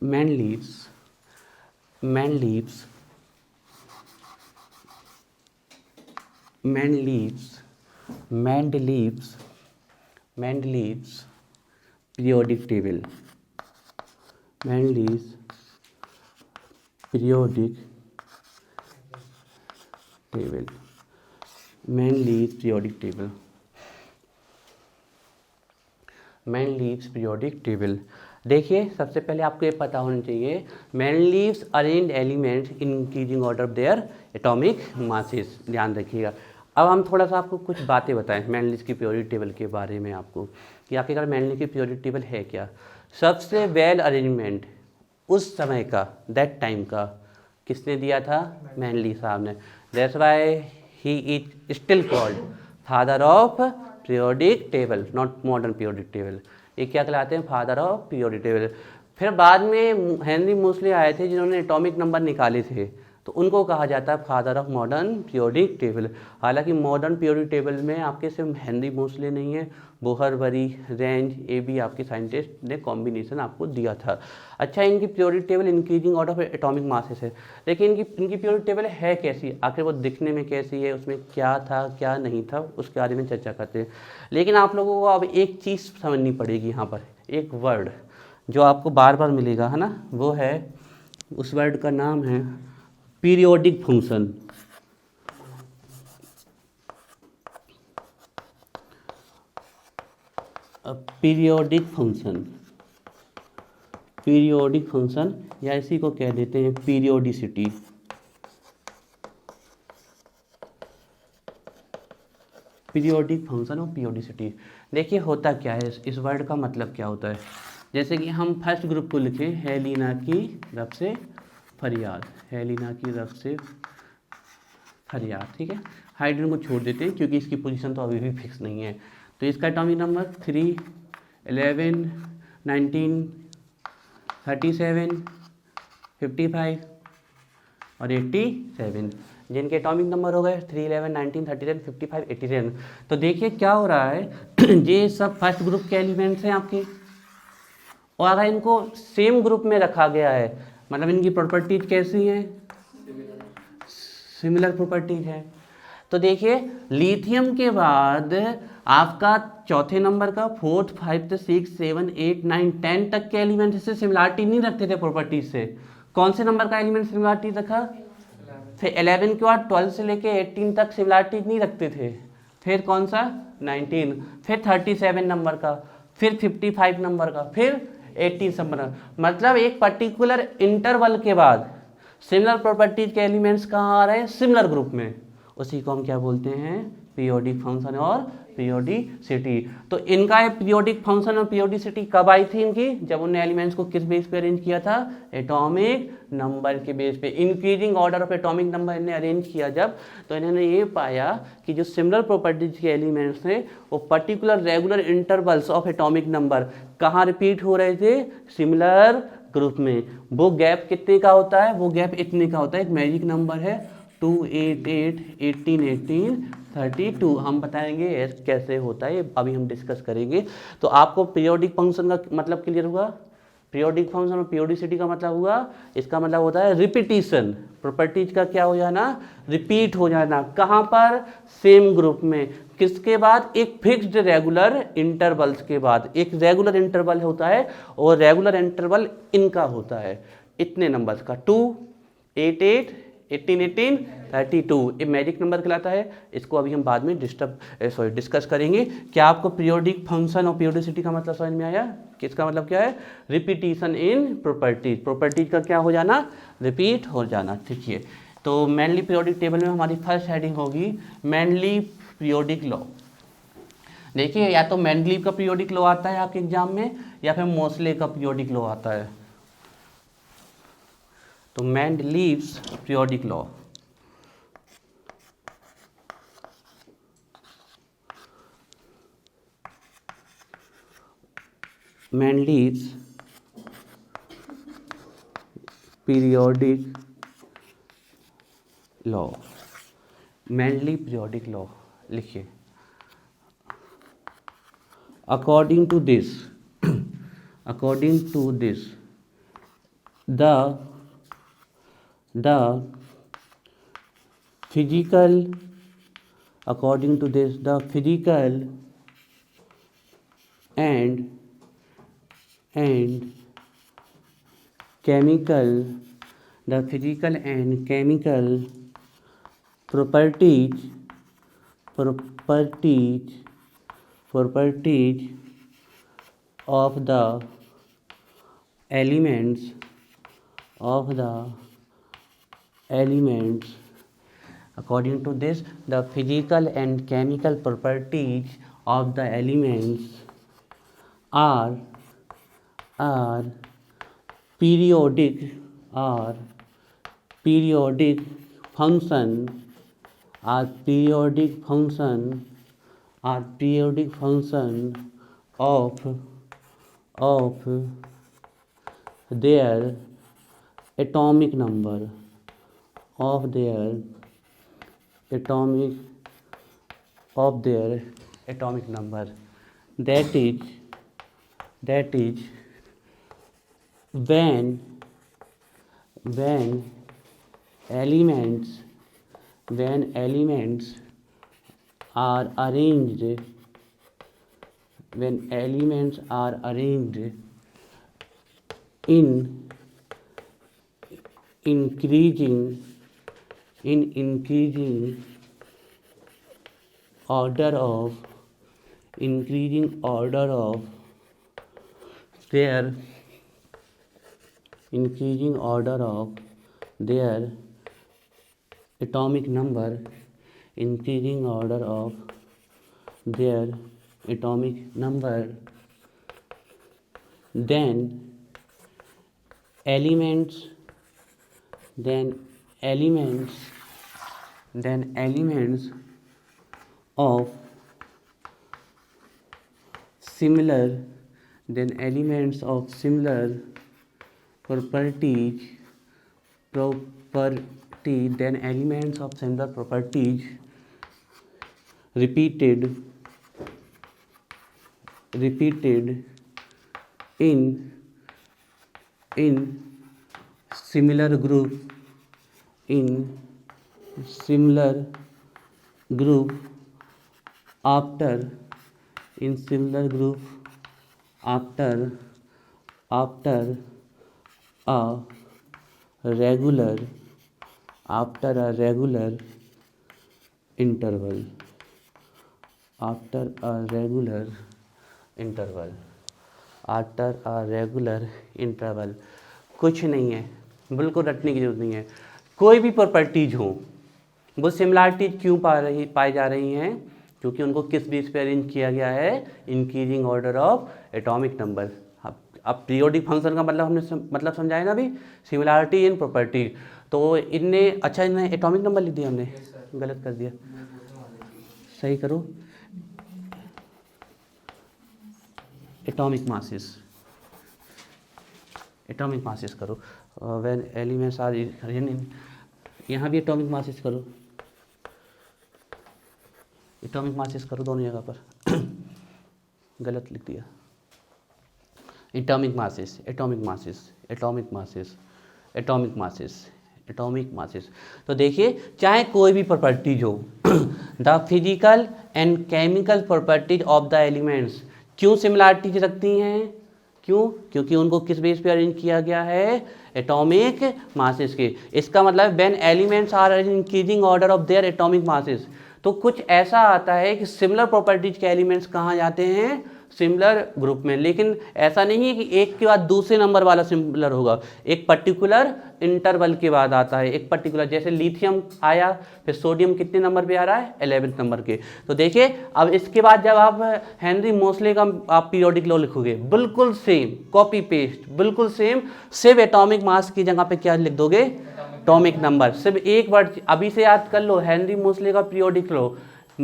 man leaves man leaves man leaves man leaves man leaves periodic table man leaves periodic table man leaves periodic table man leaves periodic table. देखिए सबसे पहले आपको ये पता होना चाहिए man leaves arrange elements in increasing order of their atomic masses. ध्यान रखिएगा। अब हम थोड़ा सा आपको कुछ बातें बताएं मैन लीव्स की पीरियोडिक टेबल के बारे में आपको कि आखिरकार मैन लीव्स की पीरियोडिक टेबल है क्या। सबसे वेल अरेंजमेंट उस समय का दैट टाइम का किसने दिया था? मैन लीव साहब ने। That's why he is still called father of periodic table, not modern periodic table. ये क्या कहलाते हैं? Father of periodic table. फिर बाद में हेनरी मोसले आए थे जिन्होंने एटॉमिक नंबर निकाले थे, तो उनको कहा जाता है father of modern periodic table. हालांकि मॉडर्न पीरियोडिक टेबल में आपके सिर्फ हेनरी मोसले नहीं है, बोहरबरी, रेंज, ये भी आपके साइंटिस्ट ने कॉम्बिनेशन आपको दिया था। अच्छा, इनकी periodic table increasing order of atomic masses है। लेकिन इनकी पीरियोडिक टेबल है कैसी, आखिर वो दिखने में कैसी है, उसमें क्या था क्या नहीं था, उसके बारे में चर्चा करते हैं। लेकिन आप लोगों को अब एक चीज़ समझनी पड़ेगी। यहाँ पर एक वर्ड जो आपको बार बार मिलेगा है ना, वो है, उस वर्ड का नाम है periodic function. Periodic function, periodic function या इसी को कह देते हैं पीरियोडिसिटी। पीरियोडिक फंक्शन और पीरियोडिसिटी। देखिए होता क्या है, इस वर्ड का मतलब क्या होता है। जैसे कि हम फर्स्ट ग्रुप को लिखें, हेलिना की रफ से फरियाद, हेलिना की रफ से फरियाद, ठीक है। हाइड्रोजन को छोड़ देते हैं क्योंकि इसकी पोजीशन तो अभी भी फिक्स नहीं है। तो इसका एटॉमिक नंबर 3, 11, 19, 37, 55 और 87, जिनके एटॉमिक नंबर हो गए 3, 11, 19, 37, 55, 87। तो देखिए क्या हो रहा है ये सब फर्स्ट ग्रुप के एलिमेंट्स हैं आपके, और अगर इनको सेम ग्रुप में रखा गया है मतलब इनकी प्रॉपर्टीज कैसी हैं? सिमिलर प्रॉपर्टीज है। तो देखिए लिथियम के बाद आपका चौथे नंबर का 4th, 5th, 6th, 7th, 8th, 9th, 10th तक के एलिमेंट से सिमिलरिटी नहीं रखते थे प्रॉपर्टीज से। कौन से नंबर का एलिमेंट सिमिलरिटी रखा? फिर 11 के बाद 12 से लेके 18 तक सिमिलरिटी नहीं रखते थे। फिर कौन सा? 19, फिर 37 नंबर का, फिर 55 नंबर का, फिर 18 नंबर का। मतलब एक पर्टिकुलर इंटरवल के बाद सिमिलर प्रॉपर्टीज के एलिमेंट्स कहाँ आ रहे हैं? सिमिलर ग्रुप में। उसी को हम क्या बोलते हैं? पीरियोडिक फंक्शन और पीरियोडिसिटी। तो इनका पीरियोडिक फंक्शन और पीरियोडिसिटी कब आई थी इनकी? जब उन्होंने एलिमेंट्स को किस बेस पे अरेंज किया था? एटॉमिक नंबर के बेस पे। Increasing order of atomic number इन्हें अरेंज किया जब, तो इन्होंने ये पाया कि जो सिमिलर प्रॉपर्टीज के एलिमेंट्स थे वो particular regular intervals of atomic number कहाँ रिपीट हो रहे थे? सिमिलर ग्रुप में। वो गैप कितने का होता है? वो गैप इतने का होता है। एक मैजिक नंबर है 2, 8, 8, 18, 18, 32। हम बताएंगे कैसे होता है, अभी हम डिस्कस करेंगे। तो आपको पीरियोडिक फंक्शन का मतलब क्लियर हुआ? पीरियोडिक फंक्शन और पीरियोडिसिटी का मतलब हुआ, इसका मतलब होता है रिपीटिशन। प्रॉपर्टीज का क्या हो जाना? रिपीट हो जाना। कहाँ पर? सेम ग्रुप में। किसके बाद? एक फिक्स्ड रेगुलर इंटरवल्स के बाद। एक रेगुलर इंटरवल होता है और रेगुलर इंटरवल इनका होता है इतने नंबर्स का, 2, 8, 8, 18, 18, 32। ये मैजिक नंबर कहलाता है। इसको अभी हम बाद में डिस्कस करेंगे। क्या आपको पीरियोडिक फंक्शन और पीरियोडिसिटी का मतलब समझ में आया? किसका मतलब क्या है? रिपीटिशन इन प्रॉपर्टीज। प्रॉपर्टीज का क्या हो जाना? रिपीट हो जाना। ठीक है। तो मेनली पीरियोडिक टेबल में हमारी फर्स्ट हेडिंग होगी मेनली पीरियोडिक लॉ। देखिए या तो मेंडलीव का पीरियोडिक लॉ आता है आपके एग्जाम में, या फिर मोसले का पीरियोडिक लॉ आता है। तो Mendeleev's periodic law, Mendeleev's periodic law, Mendeleev periodic law लिखिए। According to this the physical, according to this, the physical and chemical, the physical and chemical properties of the elements according to this, the physical and chemical properties of the elements are periodic function of their atomic number, that is when elements are arranged in increasing order of their atomic number, then elements of similar properties repeated in similar group after a regular interval. कुछ नहीं है, बिल्कुल रटने की जरूरत नहीं है। कोई भी प्रॉपर्टीज हो, वो सिमिलरिटीज क्यों पाई जा रही हैं? क्योंकि उनको किस बेस पे अरेंज किया गया है? Increasing order of atomic number. अब पीरियोडिक फंक्शन का मतलब हमने मतलब समझाया ना अभी, सिमिलरिटी इन प्रॉपर्टी। तो इनने एटॉमिक नंबर लिख दिया हमने, गलत कर दिया, सही करो। एटॉमिक मासेस करो, व्हेन एलिमेंट्स आर यहाँ भी एटॉमिक मासेस करो, दोनों जगह पर गलत लिख दिया। Atomic masses. तो देखिए, चाहे कोई भी प्रॉपर्टीज हो, the physical and chemical properties of the elements क्यों सिमिलरिटीज रखती हैं? क्यों? क्योंकि उनको किस बेस पे अरेंज किया गया है? एटॉमिक मासेस के। इसका मतलब when elements are increasing order of their atomic masses, तो कुछ ऐसा आता है कि सिमिलर प्रॉपर्टीज के एलिमेंट्स कहाँ जाते हैं? सिमिलर ग्रुप में। लेकिन ऐसा नहीं है कि एक के बाद दूसरे नंबर वाला सिमिलर होगा, एक पर्टिकुलर इंटरवल के बाद आता है, एक पर्टिकुलर, जैसे लिथियम आया, फिर सोडियम कितने नंबर पे आ रहा है? 11वें नंबर के। तो देखिए, अब इसके बाद जब आप हेनरी मोसले का आप पीरियोडिक लॉ लिखोगे, बिल्कुल सेम, कॉपी पेस्ट, बिल्कुल सेम, सिर्फ एटॉमिक मास की जगह पे क्या लिख दोगे? Atomic number. सिर्फ एक वर्ड अभी से याद कर लो, हेनरी मोसले का पीरियोडिक लॉ,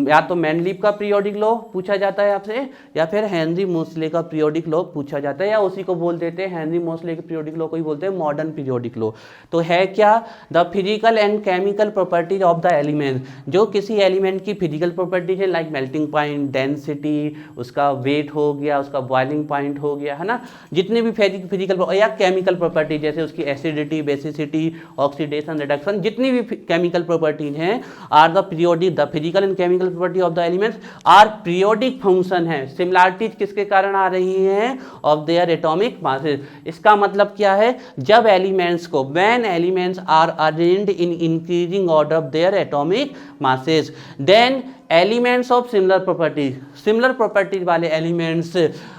या तो मेंडलीव का पीरियोडिक लॉ पूछा जाता है आपसे, या फिर हेनरी मोसले का पीरियोडिक लॉ पूछा जाता है, या उसी को बोल देते हैं हेनरी मोसले के पीरियोडिक लॉ को ही बोलते हैं मॉडर्न पीरियोडिक लॉ। तो है क्या, the physical and chemical properties of the element, जो किसी एलिमेंट की फिजिकल प्रॉपर्टीज है, लाइक मेल्टिंग पॉइंट, डेंसिटी, उसका वेट हो गया, उसका बॉइलिंग पॉइंट हो गया, है ना, जितने भी फिजिकल या केमिकल प्रॉपर्टी जैसे उसकी एसिडिटी, बेसिसिटी, ऑक्सीडेशन, रिडक्शन, जितनी भी केमिकल प्रॉपर्टीज हैं are the periodic, the physical and chemical property of the elements are periodic function है। सिमिलरिटीज किसके कारण आ रही हैं, ऑफ देयर एटॉमिक मासेस। इसका मतलब क्या है, जब एलिमेंट्स को, when elements are arranged in increasing order of their atomic masses, then elements of similar properties, similar properties वाले elements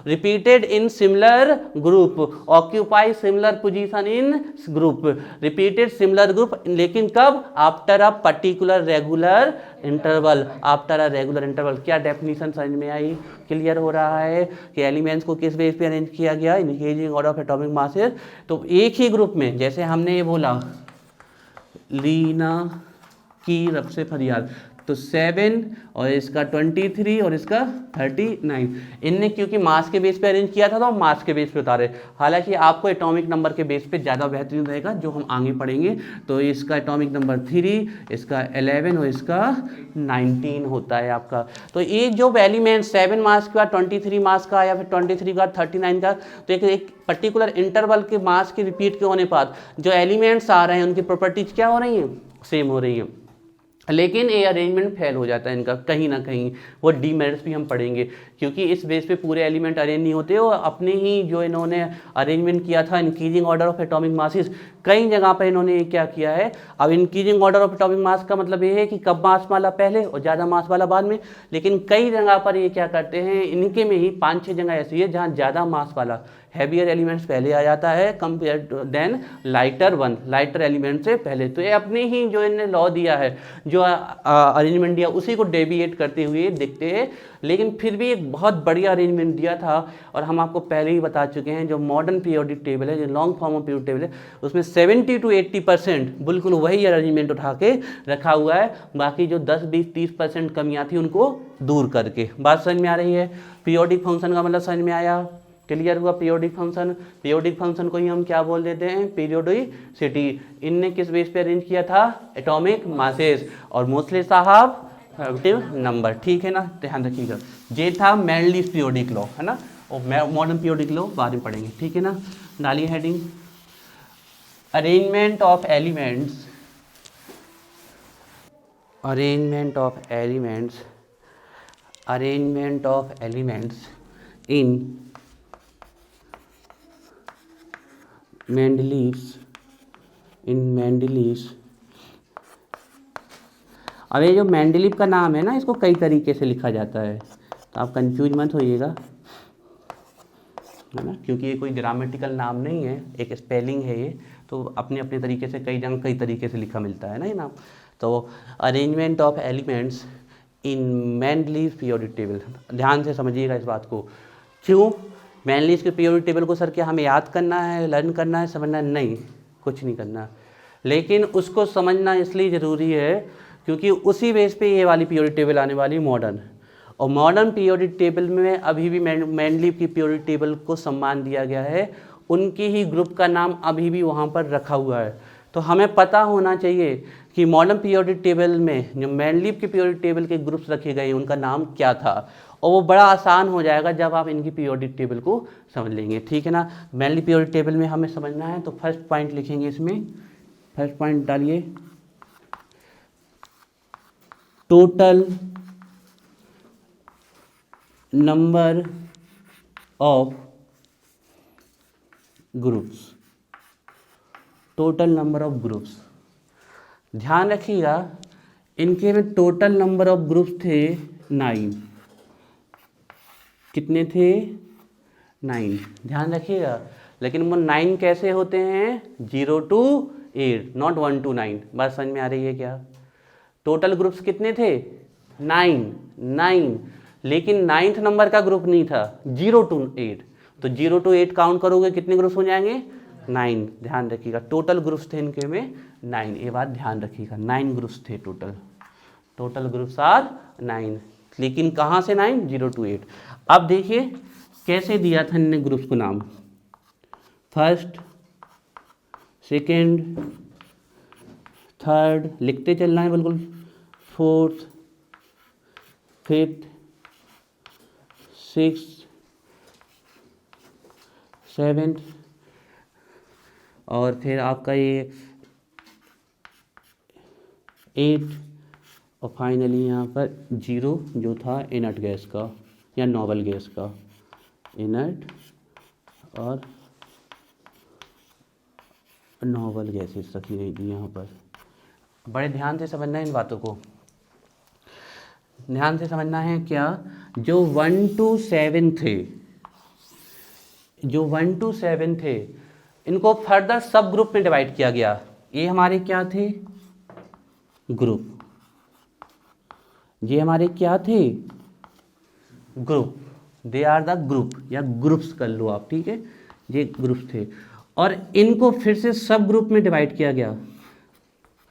repeated in similar group occupy similar position in group, repeated similar group, लेकिन कब, after a particular regular interval, after a regular interval. क्या definition समझ में आई, clear हो रहा है कि एलिमेंट्स को किस बेस पे अरेंज किया गया, increasing order of atomic masses. तो एक ही ग्रुप में, जैसे हमने ये बोला लीना की रब से फरियाद, तो 7 और इसका 23 और इसका 39, इनने क्योंकि मास के बेस पे अरेंज किया था तो हम मास के बेस पे उतारे। हालांकि आपको एटॉमिक नंबर के बेस पे ज़्यादा बेहतरीन रहेगा, जो हम आगे पढ़ेंगे। तो इसका एटॉमिक नंबर 3, इसका 11 और इसका 19 होता है आपका। तो ये जो एलिमेंट 7 मास का, 23 मास का, या फिर 23 का, 39 का, तो एक पर्टिकुलर इंटरवल के मास के रिपीट के होने पर जो एलिमेंट्स आ रहे हैं उनकी प्रॉपर्टीज क्या हो रही हैं, सेम हो रही हैं। लेकिन ये अरेंजमेंट फेल हो जाता है इनका कहीं ना कहीं, वो डीमेरिट्स भी हम पढ़ेंगे, क्योंकि इस बेस पे पूरे एलिमेंट अरेंज नहीं होते। और अपने ही जो इन्होंने अरेंजमेंट किया था increasing order of atomic masses, कई जगह पे इन्होंने ये क्या किया है, अब increasing order of atomic mass का मतलब ये है कि कम मास वाला पहले और ज़्यादा मास वाला बाद में। लेकिन कई जगह पर ये क्या करते हैं, इनके में ही 5-6 जगह ऐसी है जहाँ ज़्यादा मास वाला हैवियर एलिमेंट्स पहले आ जाता है compare then lighter one, lighter element से पहले। तो ये अपने ही जो इन्होंने लॉ दिया है, जो अरेंजमेंट दिया, उसी को डेविएट करते हुए दिखते हैं। लेकिन फिर भी एक बहुत बढ़िया अरेंजमेंट दिया था। और हम आपको पहले ही बता चुके हैं, जो मॉडर्न पीरियोडिक टेबल है, जो long form of periodic table है, उसमें 70 to 80% बिल्कुल वही अरेंजमेंट उठा के रखा हुआ है। बाकी जो 10, 20, 30% कमियाँ थी उनको दूर करके। बात समझ में आ रही है? पीरियोडिक फंक्शन का मतलब समझ में आया, क्लियर हुआ? पीरियोडिक फंक्शन, पीरियोडिक फंक्शन को ही हम क्या बोल देते हैं, पीरियोडिसिटी। इनने किस बेस पे अरेंज किया था, एटॉमिक मासेस, और मोस्टली साहब रिलेटिव नंबर, ठीक है ना, ध्यान रखिएगा। ये था मेंडलीव पीरियोडिक लॉ, है ना, और मॉडर्न पीरियोडिक लॉ बाद में पढ़ेंगे, ठीक है ना। डालिए heading, arrangement of elements, arrangement of elements, arrangement of elements in Mendeleev's, in Mendeleev's. अब ये जो मेंडलीव का नाम है ना, इसको कई तरीके से लिखा जाता है, तो आप कंफ्यूज मत होइएगा, है ना, क्योंकि ये कोई ग्रामेटिकल नाम नहीं है, एक स्पेलिंग है ये, तो अपने अपने तरीके से कई जगह कई तरीके से लिखा मिलता है ना ये नाम। तो arrangement of elements in Mendeleev periodic table, ध्यान से समझिएगा इस बात को। क्यों मेंडलीव के पीरियोडिक टेबल को सर क्या हमें याद करना है, लर्न करना है, समझना है? नहीं, कुछ नहीं करना, लेकिन उसको समझना इसलिए ज़रूरी है क्योंकि उसी बेस पे ये वाली पीरियोडिक टेबल आने वाली मॉडर्न। और मॉडर्न पीरियोडिक टेबल में अभी भी मेंडलीव की पीरियोडिक टेबल को सम्मान दिया गया है, उनकी ही ग्रुप का नाम अभी भी वहाँ पर रखा हुआ है। तो हमें पता होना चाहिए कि मॉडर्न पीरियोडिक टेबल में जो मेंडलीव के पीरियोडिक टेबल के ग्रुप्स रखे गए उनका नाम क्या था, और वो बड़ा आसान हो जाएगा जब आप इनकी पीरियोडिक टेबल को समझ लेंगे, ठीक है ना। मेंडलीव पीरियोडिक टेबल में हमें समझना है, तो फर्स्ट पॉइंट लिखेंगे इसमें, फर्स्ट पॉइंट डालिए, total number of groups, total number of groups. ध्यान रखिएगा इनके में टोटल नंबर ऑफ ग्रुप्स थे 9, कितने थे, 9, ध्यान रखिएगा। लेकिन वो 9 कैसे होते हैं, 0 to 8, नॉट 1 to 9। बात समझ में आ रही है क्या? टोटल ग्रुप्स कितने थे, 9, लेकिन 9th नंबर का ग्रुप नहीं था, 0 to 8। तो 0 to 8 काउंट करोगे कितने ग्रुप्स हो जाएंगे, 9। ध्यान रखिएगा टोटल ग्रुप्स थे इनके में 9, ये बात ध्यान रखिएगा, 9 ग्रुप्स थे टोटल, टोटल ग्रुप्स आर 9, लेकिन कहाँ से 9? 0 to 8। अब देखिए कैसे दिया था इन्होंने ग्रुप्स को नाम, फर्स्ट, सेकेंड, थर्ड, लिखते चलना है बिल्कुल, फोर्थ, फिफ्थ, सिक्स, सेवेंथ, और फिर आपका ये 8, और फाइनली यहाँ पर 0 जो था इनर्ट गैस का या नॉवल गैस का, इनर्ट और नॉवल गैसेस रखी गई थी यहाँ पर। बड़े ध्यान से समझना है इन बातों को, ध्यान से समझना है। क्या जो 1 to 7 थे, जो 1 to 7 थे, इनको फर्दर सब ग्रुप में डिवाइड किया गया। ये हमारे क्या थे? ग्रुप। ये हमारे क्या थे? Group. They are the group, या ग्रुप्स कर लो आप, ठीक है, ये ग्रुप्स थे। और इनको फिर से सब ग्रुप में डिवाइड किया गया,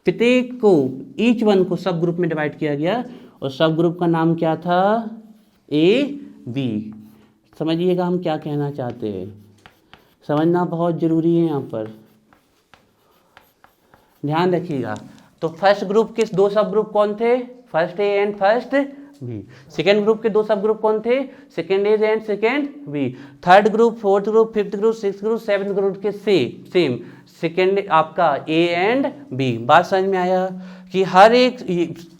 प्रत्येक को, ईच वन को सब ग्रुप में डिवाइड किया गया, और सब ग्रुप का नाम क्या था? A B. समझिएगा हम क्या कहना चाहते हैं, समझना बहुत जरूरी है यहाँ पर, ध्यान रखिएगा। तो फर्स्ट ग्रुप के 2 सब ग्रुप कौन थे? First A and first B. Second group के 2 सब ग्रुप कौन थे? Second A and second B. Third group, fourth group, fifth group, sixth group, seventh group के सेम सेकेंड आपका ए एंड बी। बात समझ में आया कि हर एक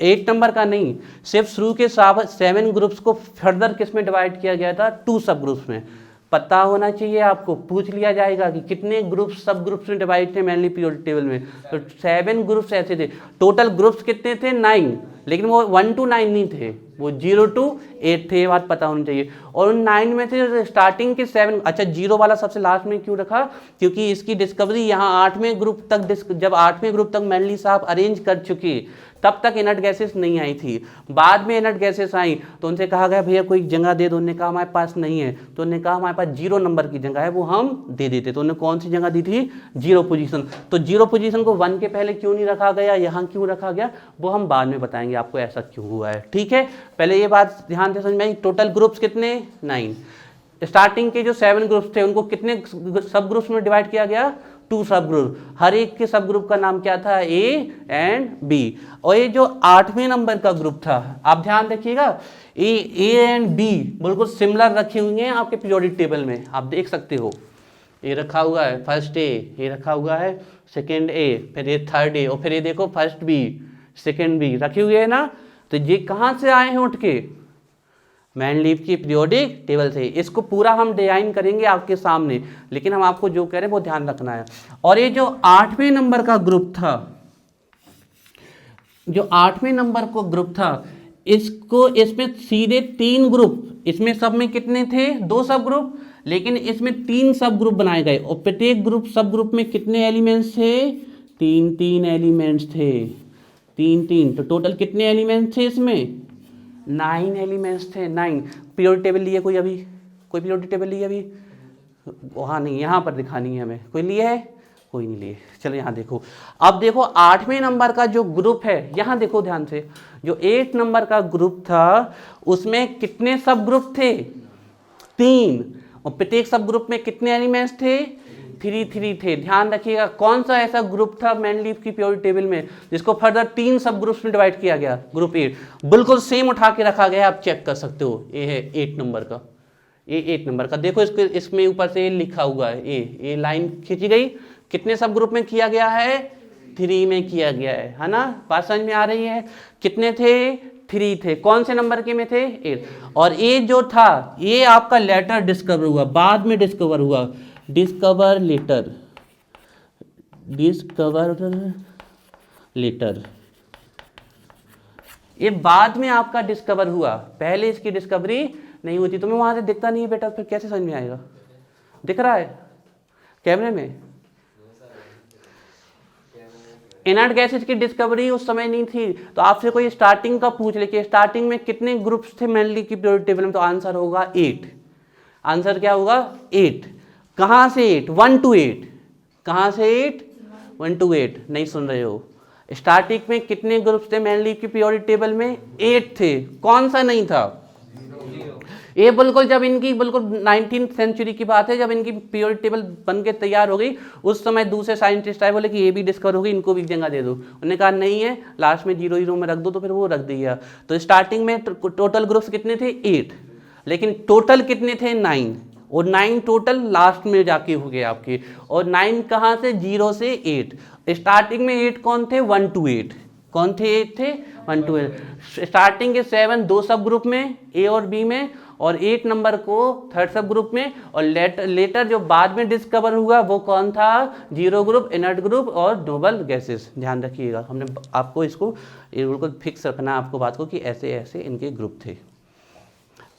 8 नंबर का नहीं, सिर्फ शुरू के 7 ग्रुप्स को फर्दर किस में डिवाइड किया गया था? 2 सब ग्रुप्स में। पता होना चाहिए आपको, पूछ लिया जाएगा कि कितने ग्रुप्स सब ग्रुप्स में डिवाइड थे मैनली पीरियोडिक टेबल में, तो 7 ग्रुप्स ऐसे थे। टोटल ग्रुप्स कितने थे? 9, लेकिन वो 1 to 9 नहीं थे, वो 0 to 8 थे, ये बात पता होनी चाहिए। और उन 9 में थे स्टार्टिंग के 7, अच्छा 0 वाला सबसे लास्ट में क्यों रखा? क्योंकि इसकी डिस्कवरी यहाँ 8वें ग्रुप तक, जब 8वें ग्रुप तक मैनली साहब अरेंज कर चुके, तब तक इनर्ट गैसेस नहीं आई थी। बाद में इनर्ट गैसेस आई तो उनसे कहा गया भैया कोई जगह दे दो, उन्होंने कहा हमारे पास नहीं है, तो उन्होंने कहा हमारे पास 0 नंबर की जगह है, वो हम दे देते। तो उन्होंने कौन सी जगह दी थी? 0 पोजीशन। तो 0 पोजीशन को 1 के पहले क्यों नहीं रखा गया, यहाँ क्यों रखा गया, वो हम बाद में बताएंगे आपको ऐसा क्यों हुआ है, ठीक है। पहले ये बात ध्यान से समझ में आई। टोटल ग्रुप्स कितने? 9। स्टार्टिंग के जो 7 ग्रुप्स थे उनको कितने सब ग्रुप्स में डिवाइड किया गया? 2 सब ग्रुप। हर एक के सब ग्रुप का नाम क्या था? A and B. और ये जो 8वें नंबर का ग्रुप था, आप ध्यान रखिएगा, ए एंड बी बिल्कुल सिमिलर रखे हुए हैं आपके पीरियोडिक टेबल में, आप देख सकते हो। ये रखा हुआ है फर्स्ट ए, ये रखा हुआ है सेकेंड ए, फिर ये थर्ड ए, और फिर ये देखो फर्स्ट बी, सेकेंड बी रखे हुए है ना। तो ये कहाँ से आए हैं उठ के? मैन लीव की पीरियोडिक टेबल से। इसको पूरा हम डिजाइन करेंगे आपके सामने, लेकिन हम आपको जो कह रहे हैं वो ध्यान रखना है। और ये जो 8वें नंबर का ग्रुप था, जो 8वें नंबर को ग्रुप था, इसको, इसमें सीधे 3 ग्रुप, इसमें सब में कितने थे? 2 सब ग्रुप, लेकिन इसमें 3 सब ग्रुप बनाए गए, और प्रत्येक ग्रुप सब ग्रुप में कितने एलिमेंट्स थे? 3 एलिमेंट्स थे, 3। तो टोटल कितने एलिमेंट्स थे इसमें? 9 एलिमेंट्स थे, 9। पीरियोडिक टेबल लिए कोई अभी? कोई पीरियोडिक टेबल लिए अभी? वहाँ नहीं, यहाँ पर दिखानी है हमें। कोई लिए है? कोई नहीं लिए। चलो यहाँ देखो, अब देखो 8वें नंबर का जो ग्रुप है, यहाँ देखो ध्यान से, जो 8 नंबर का ग्रुप था उसमें कितने सब ग्रुप थे? 3। और प्रत्येक सब ग्रुप में कितने एलिमेंट्स थे? 3 थे। ध्यान रखिएगा, कौन सा ऐसा ग्रुप था मैन लीव की पीरियोडिक टेबल में जिसको फर्दर 3 सब ग्रुप्स में डिवाइड किया गया? ग्रुप 8। बिल्कुल सेम उठा के रखा गया, आप चेक कर सकते हो। ये है 8 नंबर का, ये 8 नंबर का देखो, इसमें ऊपर से लिखा हुआ है ए लाइन खींची गई। कितने सब ग्रुप में किया गया है? 3 में किया गया है ना। बात समझ में आ रही है? कितने थे? 3 थे। कौन से नंबर के में थे? 8। और ये जो था, ये आपका लेटर डिस्कवर हुआ, बाद में डिस्कवर हुआ, डिस्कवर लेटर, ये बाद में आपका डिस्कवर हुआ, पहले इसकी डिस्कवरी नहीं हुई थी। तुम्हें वहां से दिखता नहीं है बेटा, फिर कैसे समझ में आएगा? दिख रहा है कैमरे में? इनर्ट गैसेज की डिस्कवरी उस समय नहीं थी, तो आपसे कोई स्टार्टिंग का पूछ ले कि स्टार्टिंग में कितने ग्रुप्स थे मैनली की पीरियोडिक टेबल में, तो आंसर होगा 8। आंसर क्या होगा? 8। कहाँ से 8? 1 to 8। कहाँ से 8? 1 to 8। नहीं सुन रहे हो? स्टार्टिंग में कितने ग्रुप्स थे मैन लीव की पीरियोडिक टेबल में? 8 थे। कौन सा नहीं था? ये बिल्कुल जब इनकी बिल्कुल 19th सेंचुरी की बात है, जब इनकी पीरियोडिक टेबल बन के तैयार हो गई, उस समय दूसरे साइंटिस्ट आए, बोले कि ये भी डिस्कवर हो गई, इनको भी जगह दे दो। उन्होंने कहा नहीं है, लास्ट में 0 में रख दो, तो फिर वो रख दिया। तो स्टार्टिंग में टोटल ग्रुप्स कितने थे? 8, लेकिन टोटल कितने थे? 9, और 9 टोटल लास्ट में जाके हो गए आपके। और 9 कहाँ से? 0 से 8। स्टार्टिंग में 8 कौन थे? 1 to 8। कौन थे? 8 थे, 1 to 8। स्टार्टिंग के 7 दो सब ग्रुप में, ए और बी में, और 8 नंबर को थर्ड सब ग्रुप में। और लेटर जो बाद में डिस्कवर हुआ वो कौन था? 0 ग्रुप, इनर्ट ग्रुप और नोबल गैसेस। ध्यान रखिएगा, हमने आपको इसको बिल्कुल फिक्स रखना है आपको बात को, कि ऐसे ऐसे इनके ग्रुप थे।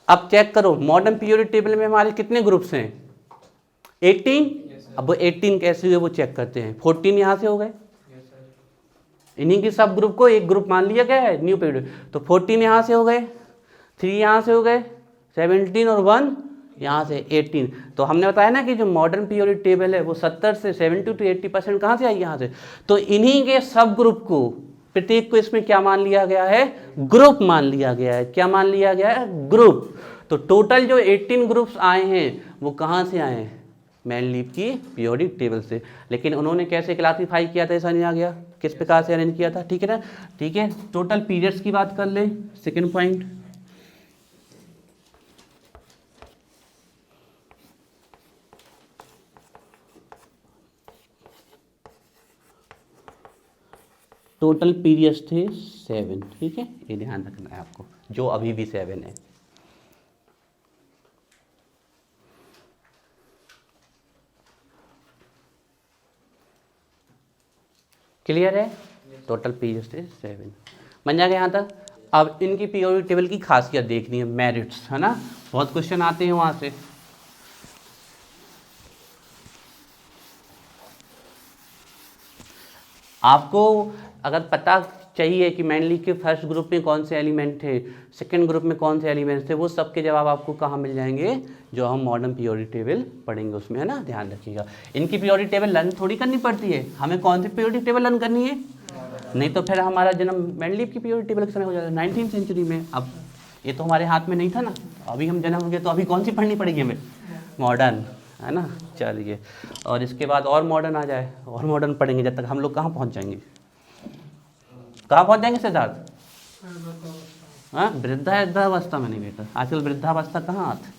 अब चेक करो मॉडर्न पीरियोडिक टेबल में हमारे कितने ग्रुप्स हैं? 18। अब वो 18 कैसे हुए वो चेक करते हैं। 14 यहाँ से हो गए, इन्हीं के सब ग्रुप को एक ग्रुप मान लिया गया है न्यू पीरियड। तो 14 यहाँ से हो गए, 3 यहाँ से हो गए, 17 और 1 यहाँ से 18। तो हमने बताया ना कि जो मॉडर्न पीरियोडिक टेबल है वो 70 से 70 to 80% कहाँ से आई? यहाँ से। तो इन्हीं के सब ग्रुप को, प्रत्येक को इसमें क्या मान लिया गया है? ग्रुप मान लिया गया है। क्या मान लिया गया है? ग्रुप। तो टोटल जो 18 ग्रुप्स आए हैं वो कहाँ से आए हैं? मैन लीव की पीरियोडिक टेबल से। लेकिन उन्होंने कैसे क्लासीफाई किया था ऐसा नहीं आ गया, किस प्रकार से अरेंज किया था, ठीक है ना। ठीक है, टोटल पीरियड्स की बात कर ले, सेकेंड पॉइंट। टोटल पीरियड्स थे 7, ठीक है, ये ध्यान रखना है आपको, जो अभी भी 7 है। क्लियर है? टोटल पीरियड्स थे 7। बन जाएगा यहाँ तक। अब इनकी पीरियोडिक टेबल की खासियत देखनी है, मेरिट्स, है ना। बहुत क्वेश्चन आते हैं वहाँ से। आपको अगर पता चाहिए कि मैन लीव के फर्स्ट ग्रुप में कौन से एलिमेंट थे, सेकंड ग्रुप में कौन से एलिमेंट्स थे, वो सबके जवाब आपको कहाँ मिल जाएंगे? जो हम मॉडर्न पीरियोडिक टेबल पढ़ेंगे उसमें, है ना। ध्यान रखिएगा, इनकी पीरियोडिक टेबल लर्न थोड़ी करनी पड़ती है, हमें कौन सी पीरियोडिक टेबल लर्न करनी है? नहीं तो फिर हमारा जन्म मैन लीव की पीरियोडिक टेबल के समय हो जाता है 19th सेंचुरी में। अब ये तो हमारे हाथ में नहीं था ना, अभी हम जन्म हो गए तो अभी कौन सी पढ़नी पड़ेगी हमें? मॉडर्न, है ना। चलिए, और इसके बाद और मॉडर्न आ जाए, और मॉडर्न पढ़ेंगे, जब तक हम लोग कहाँ पहुँच जाएंगे? कहाँ पहुँच जाएंगे सिद्धार्थ? हाँ, वृद्धावस्था में नहीं बेटा, आजकल वृद्धावस्था कहाँ आती,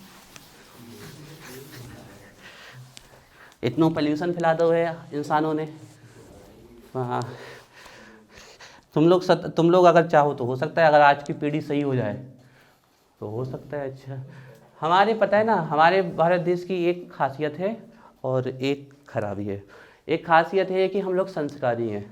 इतना पोल्यूशन फैला दो है इंसानों ने। हाँ, तुम लोग अगर चाहो तो हो सकता है, अगर आज की पीढ़ी सही हो जाए तो हो सकता है। अच्छा, हमारे पता है ना, हमारे भारत देश की एक खासियत है और एक खराबी है। एक खासियत है कि हम लोग संस्कारी हैं,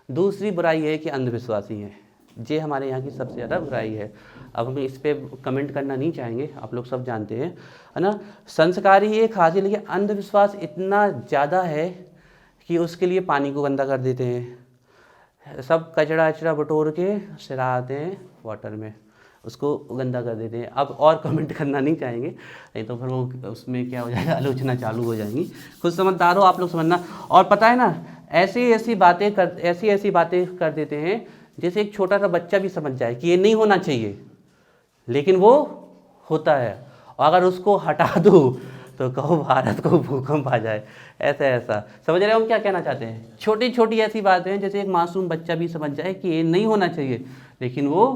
दूसरी बुराई है कि अंधविश्वासी हैं। ये हमारे यहाँ की सबसे ज़्यादा बुराई है। अब हम इस पर कमेंट करना नहीं चाहेंगे, आप लोग सब जानते हैं, है ना। संस्कारी एक खासियत, लेकिन अंधविश्वास इतना ज़्यादा है कि उसके लिए पानी को गंदा कर देते हैं, सब कचरा अचरा बटोर के सिराते हैं वाटर में, उसको गंदा कर देते हैं। अब और कमेंट करना नहीं चाहेंगे, नहीं तो फिर वो उसमें क्या हो जाएगा, आलोचना चालू हो जाएंगी। खुद समझदार हो आप लोग, समझना। और पता है ना, ऐसी ऐसी बातें कर देते हैं जैसे एक छोटा सा बच्चा भी समझ जाए कि ये नहीं होना चाहिए, लेकिन वो होता है। और अगर उसको हटा दो तो कहो भारत को भूकंप आ जाए, ऐसा समझ रहे हो हम क्या कहना चाहते हैं। छोटी छोटी ऐसी बातें हैं जैसे एक मासूम बच्चा भी समझ जाए कि ये नहीं होना चाहिए, लेकिन वो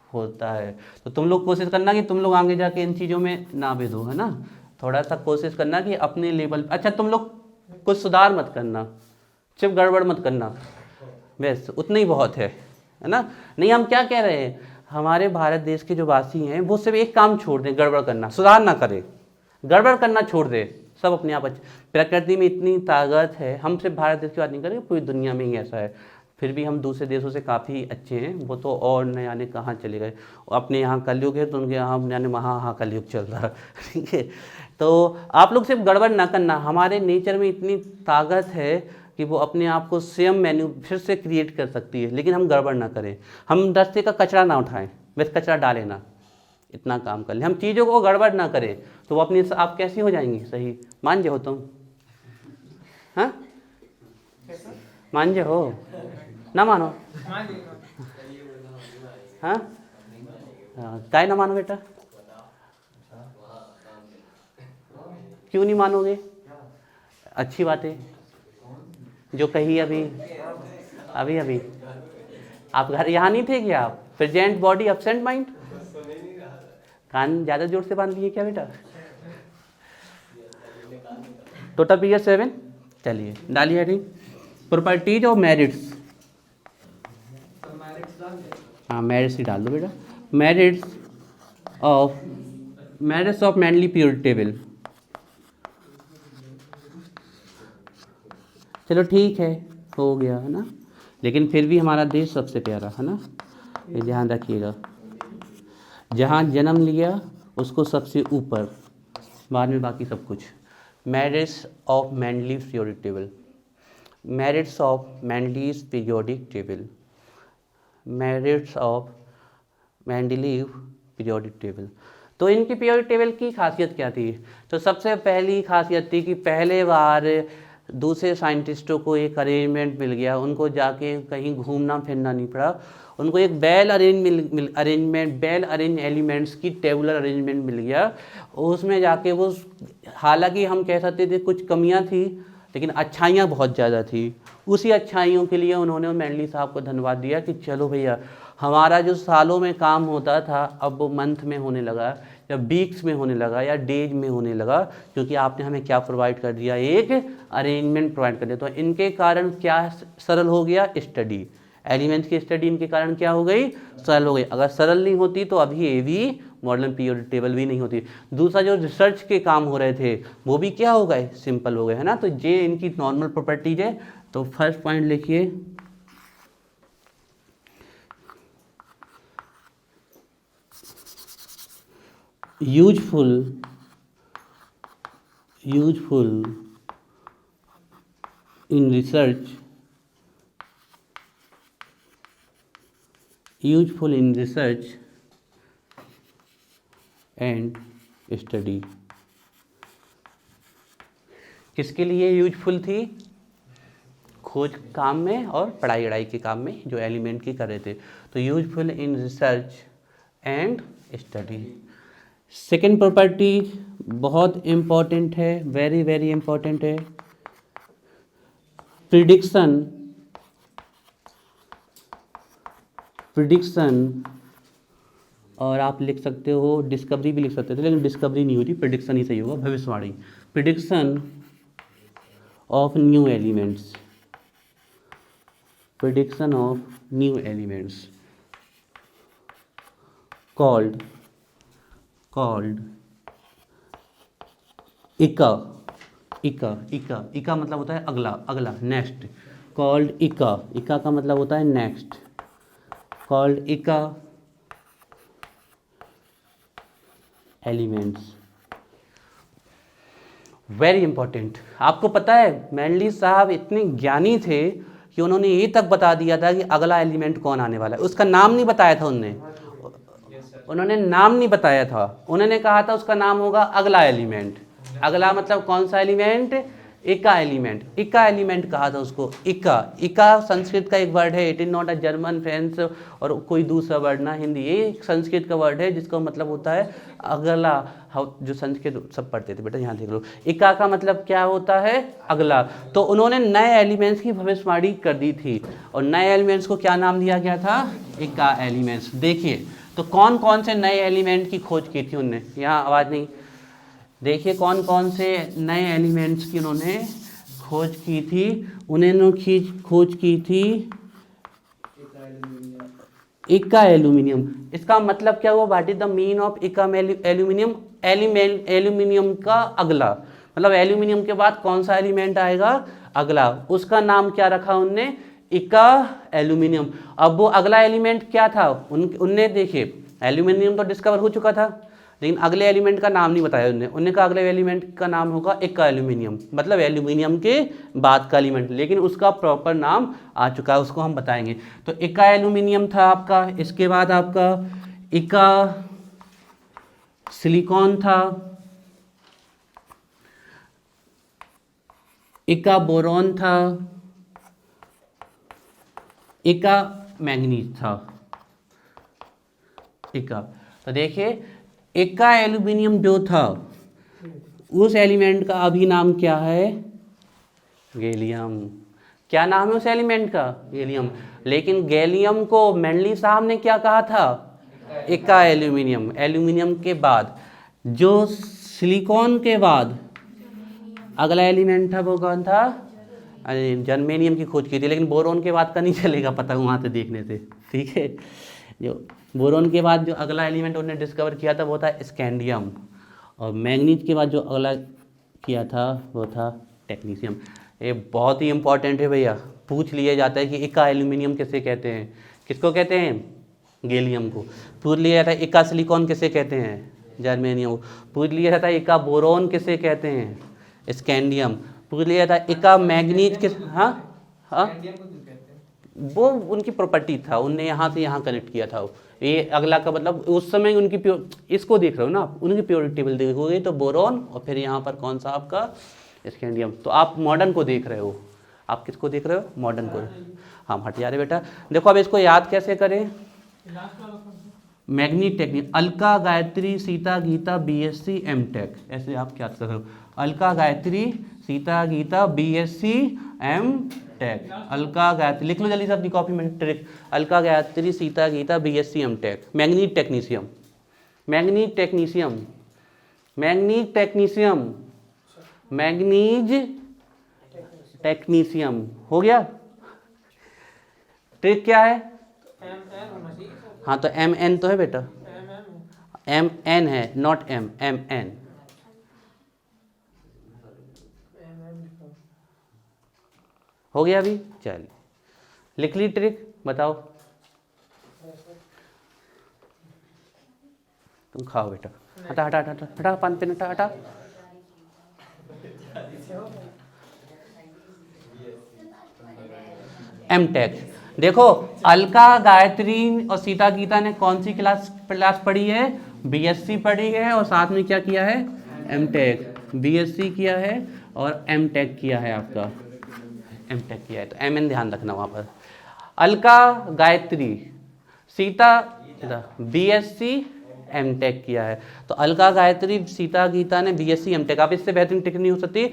होता है। तो तुम लोग कोशिश करना कि तुम लोग आगे जाके इन चीज़ों में ना बेदो, है ना। थोड़ा सा कोशिश करना कि अपने लेवल, अच्छा तुम लोग कुछ सुधार मत करना, सिर्फ गड़बड़ मत करना, बस उतना ही बहुत है ना। नहीं, हम क्या कह रहे हैं, हमारे भारत देश के जो वासी हैं वो सिर्फ एक काम छोड़ दें, गड़बड़ करना, सुधार ना करें, गड़बड़ करना छोड़ दे। सब अपने आप प्रकृति में इतनी ताकत है, हम सिर्फ भारत देश की बात नहीं करेंगे, पूरी दुनिया में ही ऐसा है। फिर भी हम दूसरे देशों से काफ़ी अच्छे हैं, वो तो और न जाने कहाँ चले गए। अपने यहाँ कलयुग है तो उनके यहाँ जाने वहाँ कलयुग चल रहा है, ठीक है। तो आप लोग सिर्फ गड़बड़ ना करना, हमारे नेचर में इतनी ताकत है कि वो अपने आप को स्वयं मेन्यू फिर से क्रिएट कर सकती है, लेकिन हम गड़बड़ ना करें, हम रास्ते का कचरा ना उठाएं, बस कचरा डालें ना, इतना काम कर लें। हम चीज़ों को गड़बड़ ना करें तो वो अपनी आप कैसी हो जाएंगी, सही मान जाओ तुम, हाँ मान जाओ, ना मानो? हाँ काय ना मानो बेटा? क्यों नहीं मानोगे? अच्छी बात है जो कही अभी अभी अभी। आप घर यहाँ नहीं थे क्या? आप प्रेजेंट बॉडी एब्सेंट माइंड। कान ज्यादा जोर से बांध लिए क्या बेटा? Total period 7। चलिए डालिए हेडिंग प्रॉपर्टीज ऑफ मेरिट्स। हाँ मेरिट्स ही डाल दो बेटा। Merits of mainly period table. चलो ठीक है, हो गया है ना, लेकिन फिर भी हमारा देश सबसे प्यारा है ना, ये ध्यान रखिएगा। जहाँ जन्म लिया उसको सबसे ऊपर, बाद में बाकी सब कुछ। Merits of Mendeleev periodic table. Merits of Mendeleev's periodic table. Merits of Mendeleev periodic table. तो इनकी पीरियोडिक टेबल की खासियत क्या थी? तो सबसे पहली खासियत थी कि पहले बार दूसरे साइंटिस्टों को एक अरेंजमेंट मिल गया, उनको जाके कहीं घूमना फिरना नहीं पड़ा, उनको एक वेल अरेंज एलिमेंट्स की टेबुलर अरेंजमेंट मिल गया। उसमें जाके वो, हालांकि हम कह सकते थे कुछ कमियां थी लेकिन अच्छाइयाँ बहुत ज़्यादा थी। उसी अच्छाइयों के लिए उन्होंने मैंडली साहब को धन्यवाद दिया कि चलो भैया हमारा जो सालों में काम होता था अब वो मंथ में होने लगा, या वीक्स में होने लगा, या डेज में होने लगा, क्योंकि आपने हमें क्या प्रोवाइड कर दिया, एक अरेंजमेंट प्रोवाइड कर दिया। तो इनके कारण क्या सरल हो गया? स्टडी, एलिमेंट्स की स्टडी इनके कारण क्या हो गई? सरल हो गई। अगर सरल नहीं होती तो अभी ये भी मॉडर्न पीरियोडिक टेबल भी नहीं होती। दूसरा जो रिसर्च के काम हो रहे थे वो भी क्या हो गए? सिंपल हो गए, है ना। तो ये इनकी नॉर्मल प्रॉपर्टीज है। तो फर्स्ट पॉइंट लिखिए, useful in research, and study. किसके लिए यूजफुल थी? खोज काम में और पढ़ाई वढ़ाई के काम में जो एलिमेंट की कर रहे थे। तो useful in research and study. Second property बहुत इम्पॉर्टेंट है, वेरी वेरी इम्पॉर्टेंट है, प्रिडिक्शन और आप लिख सकते हो डिस्कवरी भी लिख सकते थे, लेकिन डिस्कवरी नहीं होती, प्रिडिक्शन ही सही होगा, भविष्यवाणी। Prediction of new elements, prediction of new elements called इका मतलब होता है अगला नेक्स्ट। कॉल्ड इका का मतलब होता है नेक्स्ट। कॉल्ड इका एलिमेंट्स। Very important. आपको पता है मैंडली साहब इतने ज्ञानी थे कि उन्होंने ये तक बता दिया था कि अगला एलिमेंट कौन आने वाला है। उसका नाम नहीं बताया था उन्होंने नाम नहीं बताया था। उन्होंने कहा था उसका नाम होगा अगला एलिमेंट। अगला मतलब कौन सा एलिमेंट? इका एलिमेंट कहा था उसको। इका संस्कृत का एक वर्ड है, it is not a German, French और कोई दूसरा वर्ड ना हिंदी, ये संस्कृत का वर्ड है जिसका मतलब होता है अगला। जो संस्कृत सब पढ़ते थे बेटा, यहाँ देख लो, इका का मतलब क्या होता है? अगला। तो उन्होंने नए एलिमेंट्स की भविष्यवाणी कर दी थी और नए एलिमेंट्स को क्या नाम दिया गया था? इका एलिमेंट्स। देखिए तो कौन कौन से नए एलिमेंट की खोज की थी उनने, यहाँ आवाज़ नहीं, देखिए कौन कौन से नए एलिमेंट्स की उन्होंने खोज की थी। उन्होंने खोज की थी इका एल्यूमिनियम। इसका मतलब क्या हुआ? What is the mean of इका एल्यूमिनियम? एल्यूमिनियम का अगला, मतलब एल्यूमिनियम के बाद कौन सा एलिमेंट आएगा? अगला। उसका नाम क्या रखा उनने? इका एल्यूमिनियम। अब वो अगला एलिमेंट क्या था? उनने देखिए एल्यूमिनियम तो डिस्कवर हो चुका था, लेकिन अगले एलिमेंट का नाम नहीं बताया उन्होंने कहा अगले एलिमेंट का नाम होगा इका एल्यूमिनियम, मतलब एल्यूमिनियम के बाद का एलिमेंट, लेकिन उसका प्रॉपर नाम आ चुका है, उसको हम बताएंगे। तो इका एल्यूमिनियम था आपका। इसके बाद आपका इका सिलिकॉन था, इका बोरॉन था, एका मैंगनीज था, एका। तो देखिए एका एल्यूमिनियम जो था उस एलिमेंट का अभी नाम क्या है, गैलियम। क्या नाम है उस एलिमेंट का, गैलियम। लेकिन गैलियम को मेंडली साहब ने क्या कहा था, एका एल्यूमिनियम। एल्यूमिनियम के बाद जो सिलिकॉन के बाद अगला एलिमेंट था वो कौन था, अरे जर्मेनियम की खोज की थी, लेकिन बोरोन के बाद का नहीं चलेगा पता वहाँ से देखने से, ठीक है। जो बोरोन के बाद जो अगला एलिमेंट उन्होंने डिस्कवर किया था वो था स्कैंडियम, और मैंगनीज के बाद जो अगला किया था वो था टेक्नीशियम। ये बहुत ही इंपॉर्टेंट है भैया, पूछ लिया जाता है कि एका एल्यूमिनियम किसे कहते हैं, किसको कहते हैं, गैलियम को। पूछ लिया जाता है एका सिलिकॉन किसे कहते हैं, जर्मेनियम को। पूछ लिया जाता है एका बोरोन किसे कहते हैं, स्कैंडियम। पूछ लिया जाता है एका मैंगनीज किस, हाँ हाँ वो उनकी प्रॉपर्टी था, उनने यहाँ से यहाँ कनेक्ट किया था। ये अगला का मतलब उस समय उनकी प्योर, इसको देख रहे हो ना आप, उनकी प्योरिटी टेबल देखोगे तो बोरोन, और फिर यहाँ पर कौन सा आपका स्कैंडियम। तो आप मॉडर्न को देख रहे हो, आप किसको देख रहे हो, मॉडर्न को। हाँ हट जा रहे बेटा। देखो अब इसको याद कैसे करें, manganese technique, Alka Gayatri Sita Gita BSc MTech, ऐसे आप क्या कर रहे हो, अलका गायत्री सीता गीता बीएससी एमटेक। अलका गायत्री लिख लो जल्दी से अपनी कॉपी में, trick, Alka Gayatri Sita Gita BSc MTech. Manganese technetium, manganese technetium, manganese technetium, manganese technetium हो गया। ट्रिक क्या है, हाँ तो एम एन तो है बेटा, एम एन है, नॉट एम, एम एन। हो गया अभी, चलिए लिख ली ट्रिक, बताओ। तुम खाओ बेटा, हटा हटा हटा हटा हटा, पान पेन हटा हटा। एमटेक। देखो अलका गायत्री और सीता गीता ने कौन सी क्लास पढ़ी है, बीएससी पढ़ी है, और साथ में क्या किया है, एमटेक। बीएससी किया है और एमटेक किया है, आपका एमटेक किया है, तो एमएन ध्यान रखना वहाँ पर। अलका गायत्री सीता बीएससी एमटेक किया है, तो अलका गायत्री सीता गीता ने बीएससी एमटेक। अब इससे बेहतरीन टिक नहीं हो सकती।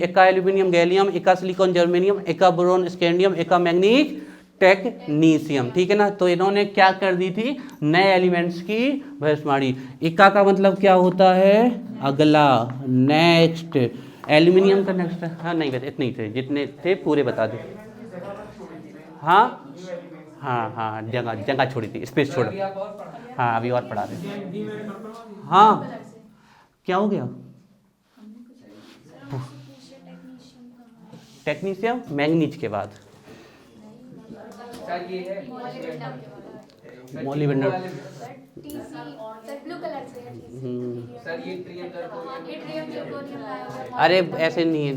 एका एल्यूमिनियम गैलियम, एका सिलिकॉन जर्मेनियम, एका बोरोन स्कैंडियम, एका मैग्नीज टेक्नीशियम, ठीक है ना। तो इन्होंने क्या कर दी थी, नए एलिमेंट्स की भविष्यवाणी। एका का मतलब क्या होता है, अगला, नेक्स्ट। एल्यूमिनियम का नेक्स्ट, हाँ नहीं बस इतने ही थे, जितने थे पूरे बता दे। हाँ हाँ हाँ, जगह जगह छोड़ी थी, स्पेस छोड़ा। हाँ अभी और पढ़ा रहे। हाँ क्या हो गया, टेक्नीशियम मैग्नीज के बाद मोलिबेंडर। अरे ऐसे नहीं है,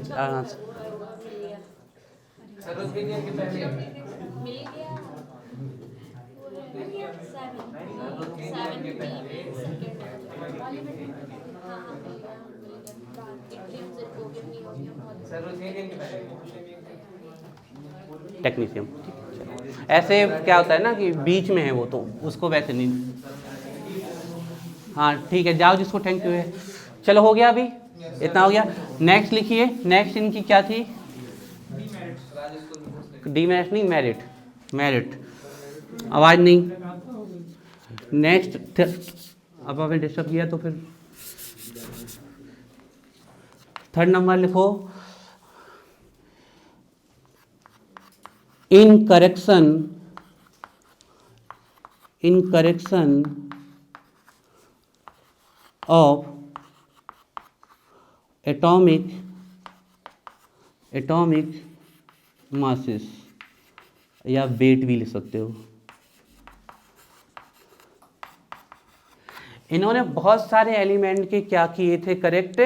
टेक्नीशियम। ऐसे क्या होता है ना कि बीच में है वो, तो उसको वैसे नहीं। हाँ ठीक है, जाओ जिसको थैंक यू है। चलो हो गया, अभी इतना हो गया। नेक्स्ट लिखिए, नेक्स्ट इनकी क्या थी, डीमेरिट नहीं, मेरिट, मेरिट। आवाज नहीं। नेक्स्ट, अब आपने डिस्टर्ब किया तो फिर थर्ड नंबर लिखो, इन करेक्शन ऑफ एटॉमिक मासेस, या वेट भी ले सकते हो। इन्होंने बहुत सारे एलिमेंट के क्या किए थे, करेक्ट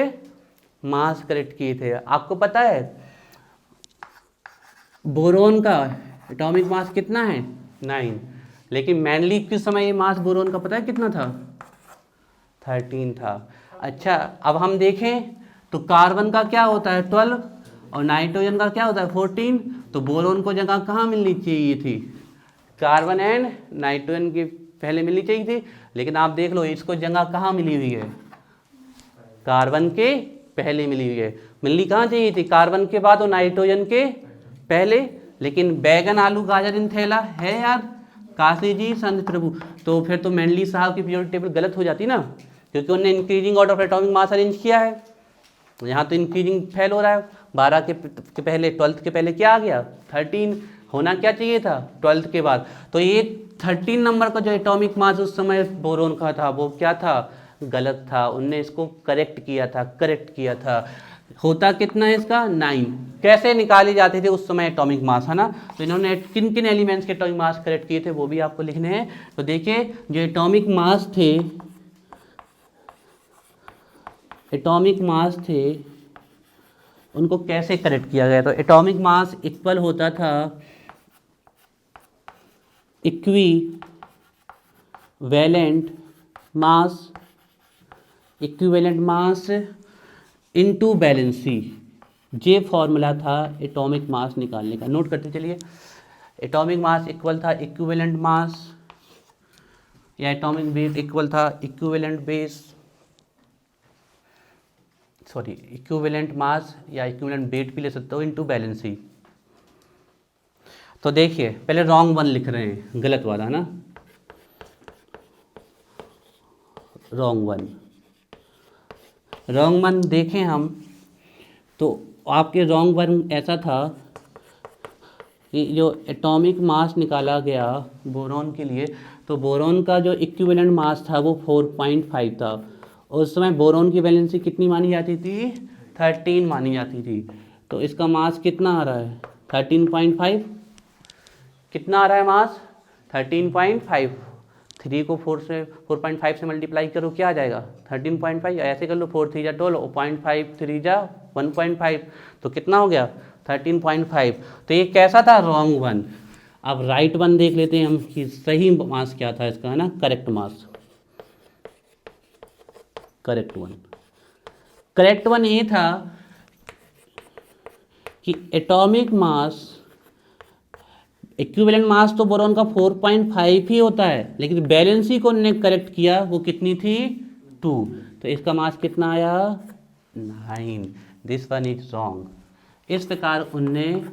मास करेक्ट किए थे। आपको पता है बोरोन का एटॉमिक मास कितना है, 9, लेकिन मैनली किस समय ये मास बोरोन का पता है कितना था, 13 था। अच्छा अब हम देखें तो कार्बन का क्या होता है 12 और नाइट्रोजन का क्या होता है 14, तो बोरोन को जगह कहाँ मिलनी चाहिए थी, कार्बन एंड नाइट्रोजन की पहले मिलनी चाहिए थी, लेकिन आप देख लो इसको जगह कहाँ मिली हुई है, कार्बन के पहले मिली हुई है। मिलनी कहाँ चाहिए थी, कार्बन के बाद और नाइट्रोजन के पहले, लेकिन बैगन आलू गाजर इन थैला है यार, काशी जी संत प्रभु। तो फिर तो मेनली साहब की पीरियोडिक टेबल गलत हो जाती ना, क्योंकि उन्होंने increasing order of atomic mass arrange किया है। यहाँ तो इंक्रीजिंग फेल हो रहा है। 12 के पहले 12th के पहले क्या आ गया 13, होना क्या चाहिए था 12th के बाद। तो ये 13 नंबर का जो एटॉमिक मास उस समय बोरोन का था वो क्या था, गलत था। उनने इसको करेक्ट किया था। होता कितना है इसका 9। कैसे निकाले जाते थे उस समय एटॉमिक मास, है ना। तो इन्होंने किन किन एलिमेंट्स के एटॉमिक मास करेक्ट किए थे वो भी आपको लिखने हैं। तो देखिए जो एटॉमिक मास थे उनको कैसे करेक्ट किया गया। तो एटॉमिक मास इक्वल होता था इक्विवेलेंट मास इनटू बैलेंसी। ये फॉर्मूला था एटॉमिक मास निकालने का, नोट करते चलिए। एटॉमिक मास इक्वल था इक्विवेलेंट मास, या एटॉमिक वेट इक्वल था इक्विवेलेंट मास या इक्विवेलेंट वेट भी ले सकते हो इनटू बैलेंसी। तो देखिए पहले रॉन्ग 1 लिख रहे हैं, गलत वाला ना, रॉन्ग वन देखें हम तो आपके रॉन्ग 1 ऐसा था कि जो एटॉमिक मास निकाला गया बोरॉन के लिए, तो बोरॉन का जो इक्विवेलेंट मास था वो 4.5 था। उस समय बोरॉन की वैलेंसी कितनी मानी जाती थी, 13 मानी जाती थी। तो इसका मास कितना आ रहा है 13.5, कितना आ रहा है मास 13.5। 3 को 4.5 से मल्टीप्लाई करो क्या आ जाएगा 13.5, ऐसे कर लो 4 3 जा 12 और 0.5 3 जा 1.5, तो कितना हो गया 13.5। तो ये कैसा था रॉन्ग 1। अब राइट 1 देख लेते हैं हम कि सही मास क्या था इसका, है ना, करेक्ट मास। करेक्ट वन ये था कि एटॉमिक मास इक्विवेलेंट मास तो बोरॉन का 4.5 ही होता है, लेकिन बैलेंसी को उन्होंने करेक्ट किया, वो कितनी थी 2। तो इसका मास कितना आया 9। This one is wrong. इस प्रकार उनने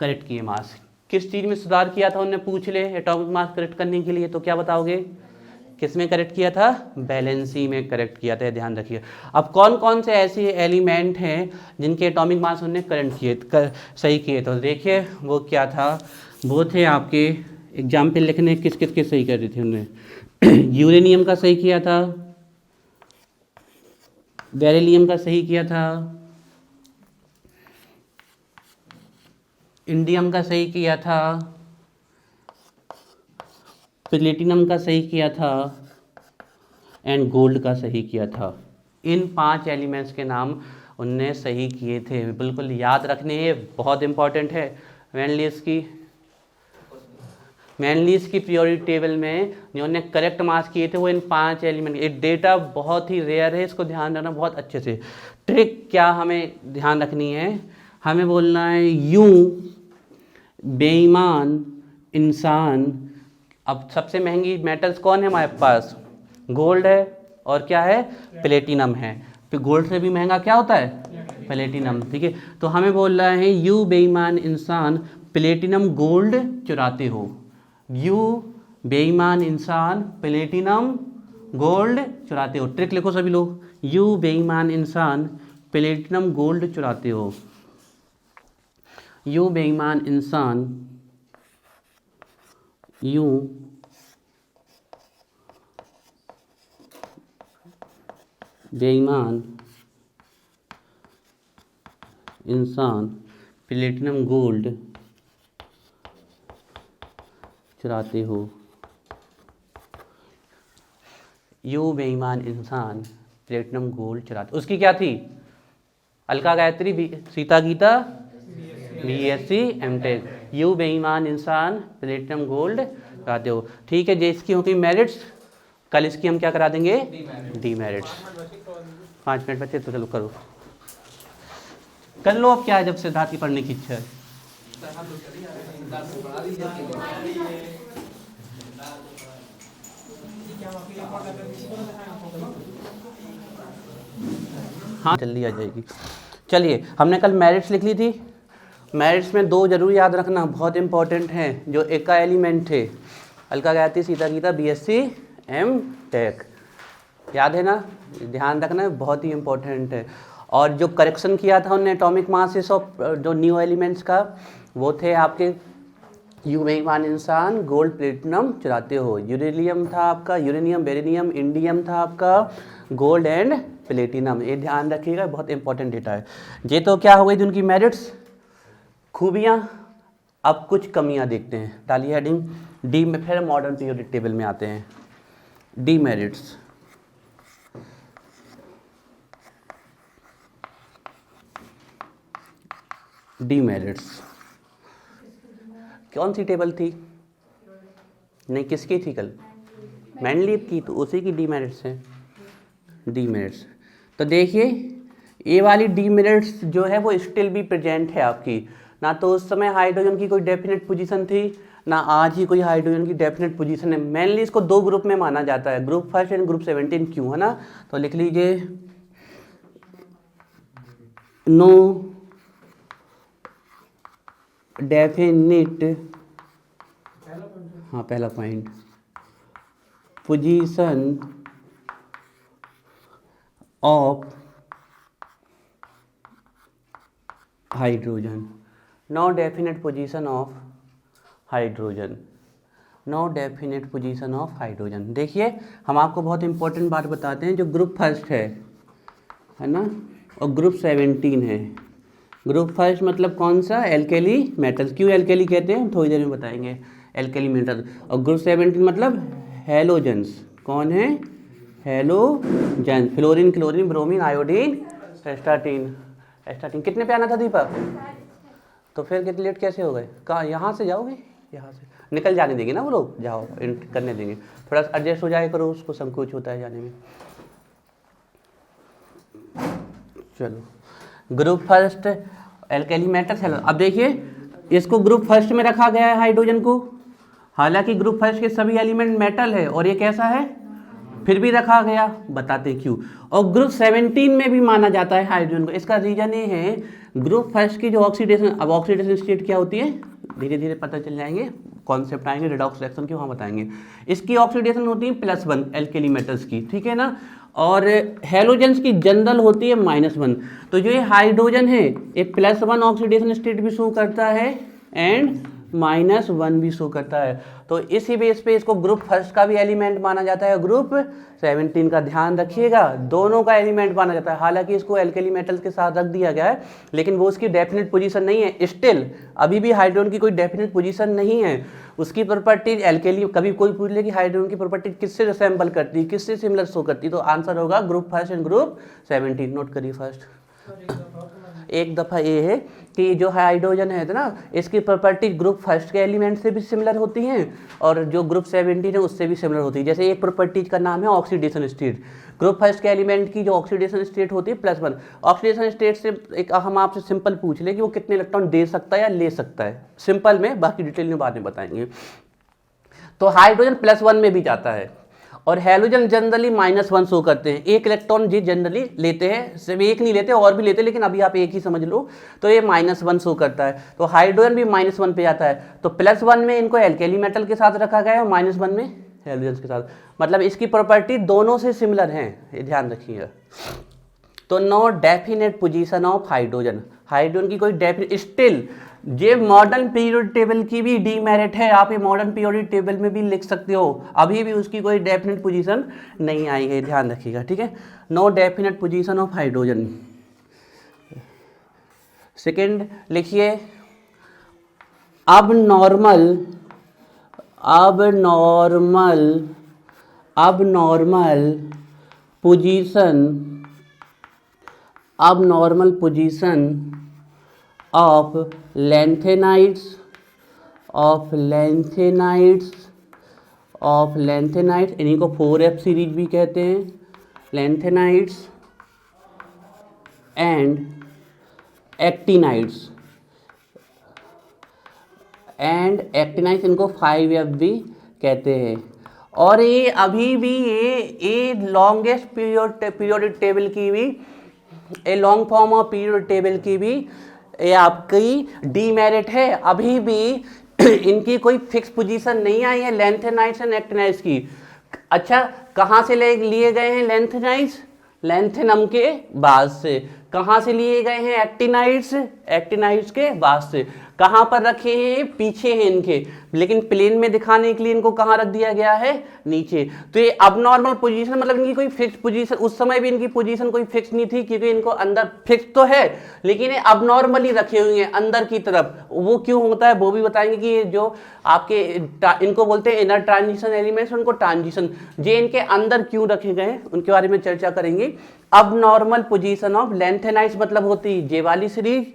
करेक्ट किए मास। किस चीज़ में सुधार किया था उनने, पूछ ले एटॉमिक मास करेक्ट करने के लिए, तो क्या बताओगे किस में करेक्ट किया था, बैलेंसी में करेक्ट किया था, ध्यान रखिए। अब कौन कौन से ऐसे एलिमेंट हैं जिनके एटॉमिक मास उन्होंने सही किए, तो देखिए वो क्या था। वो थे आपके एग्जाम पे लिखने किस किस के सही कर रही थी उन्होंने यूरेनियम का सही किया था, बेरिलियम का सही किया था, इंडियम का सही किया था, प्लेटिनम का सही किया था एंड गोल्ड का सही किया था। इन 5 एलिमेंट्स के नाम उनने सही किए थे, बिल्कुल याद रखने हैं, बहुत इंपॉर्टेंट है। मैनलीज की पीरियोडिक टेबल में जो उन्होंने करेक्ट मास किए थे वो इन 5 एलिमेंट। ये डेटा बहुत ही रेयर है, इसको ध्यान रखना बहुत अच्छे से। ट्रिक क्या हमें ध्यान रखनी है, हमें बोलना है यूं बेईमान इंसान। अब सबसे महंगी मेटल्स कौन है हमारे पास, गोल्ड है और क्या है प्लेटिनम है। फिर गोल्ड से भी महंगा क्या होता है प्लेटिनम, ठीक है। तो हमें बोल रहा है यू बेईमान इंसान प्लेटिनम गोल्ड चुराते हो। यू बेईमान इंसान प्लेटिनम गोल्ड चुराते हो। ट्रिक लिखो सभी लोग, यू बेईमान इंसान प्लेटिनम गोल्ड चुराते हो। यू बेईमान इंसान, यू बेईमान इंसान प्लेटिनम गोल्ड चुराते हो। यू बेईमान इंसान प्लेटिनम गोल्ड चुराते। उसकी क्या थी, Alka Gayatri Sita Geeta BSc MTech। You बेईमान इंसान प्लेटिनम गोल्ड चुराते हो, ठीक है। जो इसकी होगी मेरिट्स, कल इसकी हम क्या करा देंगे डीमेरिट्स। 5 मिनट बचे तो चलो करो, कर लो अब क्या है, जब सिद्धार्थ की पढ़ने की इच्छा है। हाँ जल्दी आ जाएगी। चलिए, हमने कल मेरिट्स लिख ली थी। मेरिट्स में दो जरूर याद रखना, बहुत इंपॉर्टेंट हैं, जो एक का एलिमेंट थे, अलका गायत्री सीता गीता BSc M.Tech, याद है ना, ध्यान रखना, बहुत ही इंपॉर्टेंट है। और जो करेक्शन किया था उन्होंने एटॉमिक मासेस ऑफ जो न्यू एलिमेंट्स का, वो थे आपके यू बेईमान इंसान गोल्ड प्लेटिनम चुराते हो, यूरेनियम था आपका, यूरेनियम, बेरिलियम, इंडियम था आपका, गोल्ड एंड प्लेटिनम। ये ध्यान रखिएगा, बहुत इंपॉर्टेंट डेटा है। ये तो क्या हो गई थी उनकी मेरिट्स, खूबियाँ। अब कुछ कमियाँ देखते हैं, डालिए हेडिंग डी में, फिर मॉडर्न पीरियोडिक टेबल में आते हैं। डी मेरिट्स, डी मेरिट्स कौन सी टेबल थी? नहीं, किसकी थी कल? मैनलीव की, तो उसी की डी मेरिट्स है। डी मेरिट्स तो देखिए, ये वाली डी मेरिट्स जो है वो स्टिल भी प्रेजेंट है आपकी। ना तो उस समय हाइड्रोजन की कोई डेफिनेट पोजीशन थी, ना आज ही कोई हाइड्रोजन की डेफिनेट पोजीशन है। मेनली इसको दो ग्रुप में माना जाता है, ग्रुप फर्स्ट एंड ग्रुप 17, क्यों, है ना? तो लिख लीजिए, नो डेफिनिट, हाँ पहला point, position of hydrogen, no definite position of hydrogen, no definite position of hydrogen. देखिए, हम आपको बहुत इंपॉर्टेंट बात बताते हैं, जो ग्रुप फर्स्ट है ना, और ग्रुप 17 है। ग्रुप फर्स्ट मतलब कौन सा? Alkali metals. क्यों एल्केली कहते हैं थोड़ी देर में बताएंगे, एल्केली मेटल। और ग्रुप 17 मतलब हेलोजेंस। कौन है? Halogen, fluorine, chlorine, bromine, iodine, astatine. Astatine कितने पे आना था दीपक? तो फिर कितने लेट कैसे हो गए? कहाँ, यहाँ से जाओगे? यहाँ से निकल जाने देंगे ना वो लोग, जाओ करने देंगे, थोड़ा सा एडजस्ट हो जाए करो, उसको संकोच होता है जाने में। चलो, ग्रुप फर्स्ट एल्केली मेटल्स। अब देखिए, इसको ग्रुप फर्स्ट में रखा गया है हाइड्रोजन को, हालांकि ग्रुप फर्स्ट के सभी एलिमेंट मेटल है, और ये कैसा है? फिर भी रखा गया, बताते क्यों। और ग्रुप 17 में भी माना जाता है हाइड्रोजन को। इसका रीजन ये है, ग्रुप फर्स्ट की जो ऑक्सीडेशन, अब ऑक्सीडेशन स्टेट क्या होती है धीरे धीरे पता चल जाएंगे, कॉन्सेप्ट आएंगे रिडॉक्स रिएक्शन के, वहाँ बताएंगे। इसकी ऑक्सीडेशन होती है +1 एल्केली मेटल्स की, ठीक है ना, और हेलोजेंस की जनरल होती है -1। तो जो ये हाइड्रोजन है, ये +1 ऑक्सीडेशन स्टेट भी शो करता है एंड -1 भी शो करता है। तो इसी बेस पे इसको ग्रुप फर्स्ट का भी एलिमेंट माना जाता है, ग्रुप 17 का। ध्यान रखिएगा, दोनों का एलिमेंट माना जाता है। हालांकि इसको एल्केली मेटल्स के साथ रख दिया गया है, लेकिन वो उसकी डेफिनेट पोजीशन नहीं है। स्टिल अभी भी हाइड्रोजन की कोई डेफिनेट पोजीशन नहीं है। उसकी प्रॉपर्टी एल्केली, कभी कोई पूछ ले कि हाइड्रोजन की प्रॉपर्टी किससे रिसेंबल करती है, किससे सिमिलर शो करती है, तो आंसर होगा group first and group 17। Note करिए फर्स्ट। एक दफ़ा ये है कि जो हाइड्रोजन है ना, इसकी प्रॉपर्टी ग्रुप फर्स्ट के एलिमेंट से भी सिमिलर होती हैं, और जो ग्रुप 17 है उससे भी सिमिलर होती है। जैसे एक प्रॉपर्टीज का नाम है ऑक्सीडेशन स्टेट। ग्रुप फर्स्ट के एलिमेंट की जो ऑक्सीडेशन स्टेट होती है +1। ऑक्सीडेशन स्टेट से एक हम आपसे सिंपल पूछ ले कि वो कितने इलेक्ट्रॉन दे सकता है या ले सकता है, सिंपल में, बाकी डिटेल में बाद में बताएंगे। तो हाइड्रोजन +1 में भी जाता है, और हेलोजन जनरली -1 शो करते हैं। एक इलेक्ट्रॉन जी जनरली लेते हैं, सिर्फ एक नहीं लेते, और भी लेते हैं, लेकिन अभी आप एक ही समझ लो। तो ये -1 शो करता है, तो हाइड्रोजन भी -1 पे आता है। तो +1 में इनको एल्केली मेटल के साथ रखा गया है, और -1 में हेलोजन के साथ। मतलब इसकी प्रॉपर्टी दोनों से सिमिलर हैं, ये ध्यान रखिएगा। तो no definite position of hydrogen, hydrogen की कोई डेफिनेट, स्टिल ये मॉडर्न पीरियोडिक टेबल की भी डीमेरिट है। आप ये मॉडर्न पीरियोडिक टेबल में भी लिख सकते हो, अभी भी उसकी कोई डेफिनेट पोजीशन नहीं आई है, ध्यान रखिएगा, ठीक है। No definite position of hydrogen. Second लिखिए, अब नॉर्मल पोजीशन of lanthanides, इन्हीं को 4F सीरीज भी कहते हैं, लैंथेनाइड्स एंड एक्टिनाइड्स। एंड एक्टिनाइज, इनको 5F भी कहते हैं। और ये अभी भी ये लॉन्गेस्ट पीरियोडिक टेबल की भी, a long form of periodic table की भी ये आपकी डीमेरिट है। अभी भी इनकी कोई फिक्स पोजीशन नहीं आई है लेंथेनाइड्स एंड एक्टिनाइड्स की। अच्छा, कहाँ से लिए गए हैं लेंथेनाइड्स? लेंथेनम के बाद से। कहाँ से लिए गए हैं एक्टिनाइड्स? एक्टिनाइड्स के बाद से। कहाँ पर रखे हैं? पीछे हैं इनके, लेकिन प्लेन में दिखाने के लिए इनको कहाँ रख दिया गया है? नीचे। तो ये अबनॉर्मल पोजीशन, मतलब इनकी कोई फिक्स पोजीशन, उस समय भी इनकी पोजीशन कोई फिक्स नहीं थी, क्योंकि इनको अंदर फिक्स तो है लेकिन ये अबनॉर्मली रखे हुए हैं अंदर की तरफ। वो क्यों होता है वो भी बताएंगे कि ये जो आपके इनको बोलते हैं इनर ट्रांजिशन एलिमेंट्स, उनको ट्रांजिशन जे इनके अंदर क्यों रखे गए उनके बारे में चर्चा करेंगे। अब नॉर्मल पोजीशन ऑफ लेंथेनाइड्स मतलब होती है जे वाली सीरीज,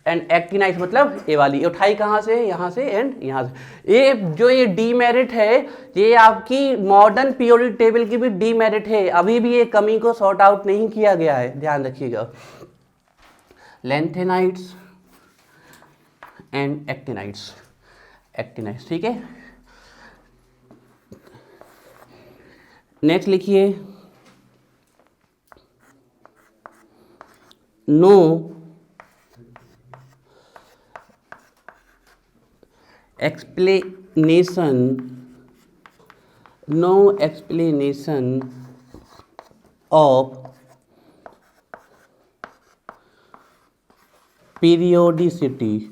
एंड एक्टिनाइड्स मतलब ए वाली। उठाई कहाँ से? यहाँ से एंड यहाँ से। ये जो ये डीमेरिट है, ये आपकी मॉडर्न पीरियोडिक टेबल की भी डीमेरिट है। अभी भी ये कमी को सॉर्ट आउट नहीं किया गया है, ध्यान रखिएगा। लेंथेनाइड्स एंड एक्टिनाइड्स, एक्टिनाइड्स, ठीक है। नेक्स्ट लिखिए, no explanation, no explanation of periodicity,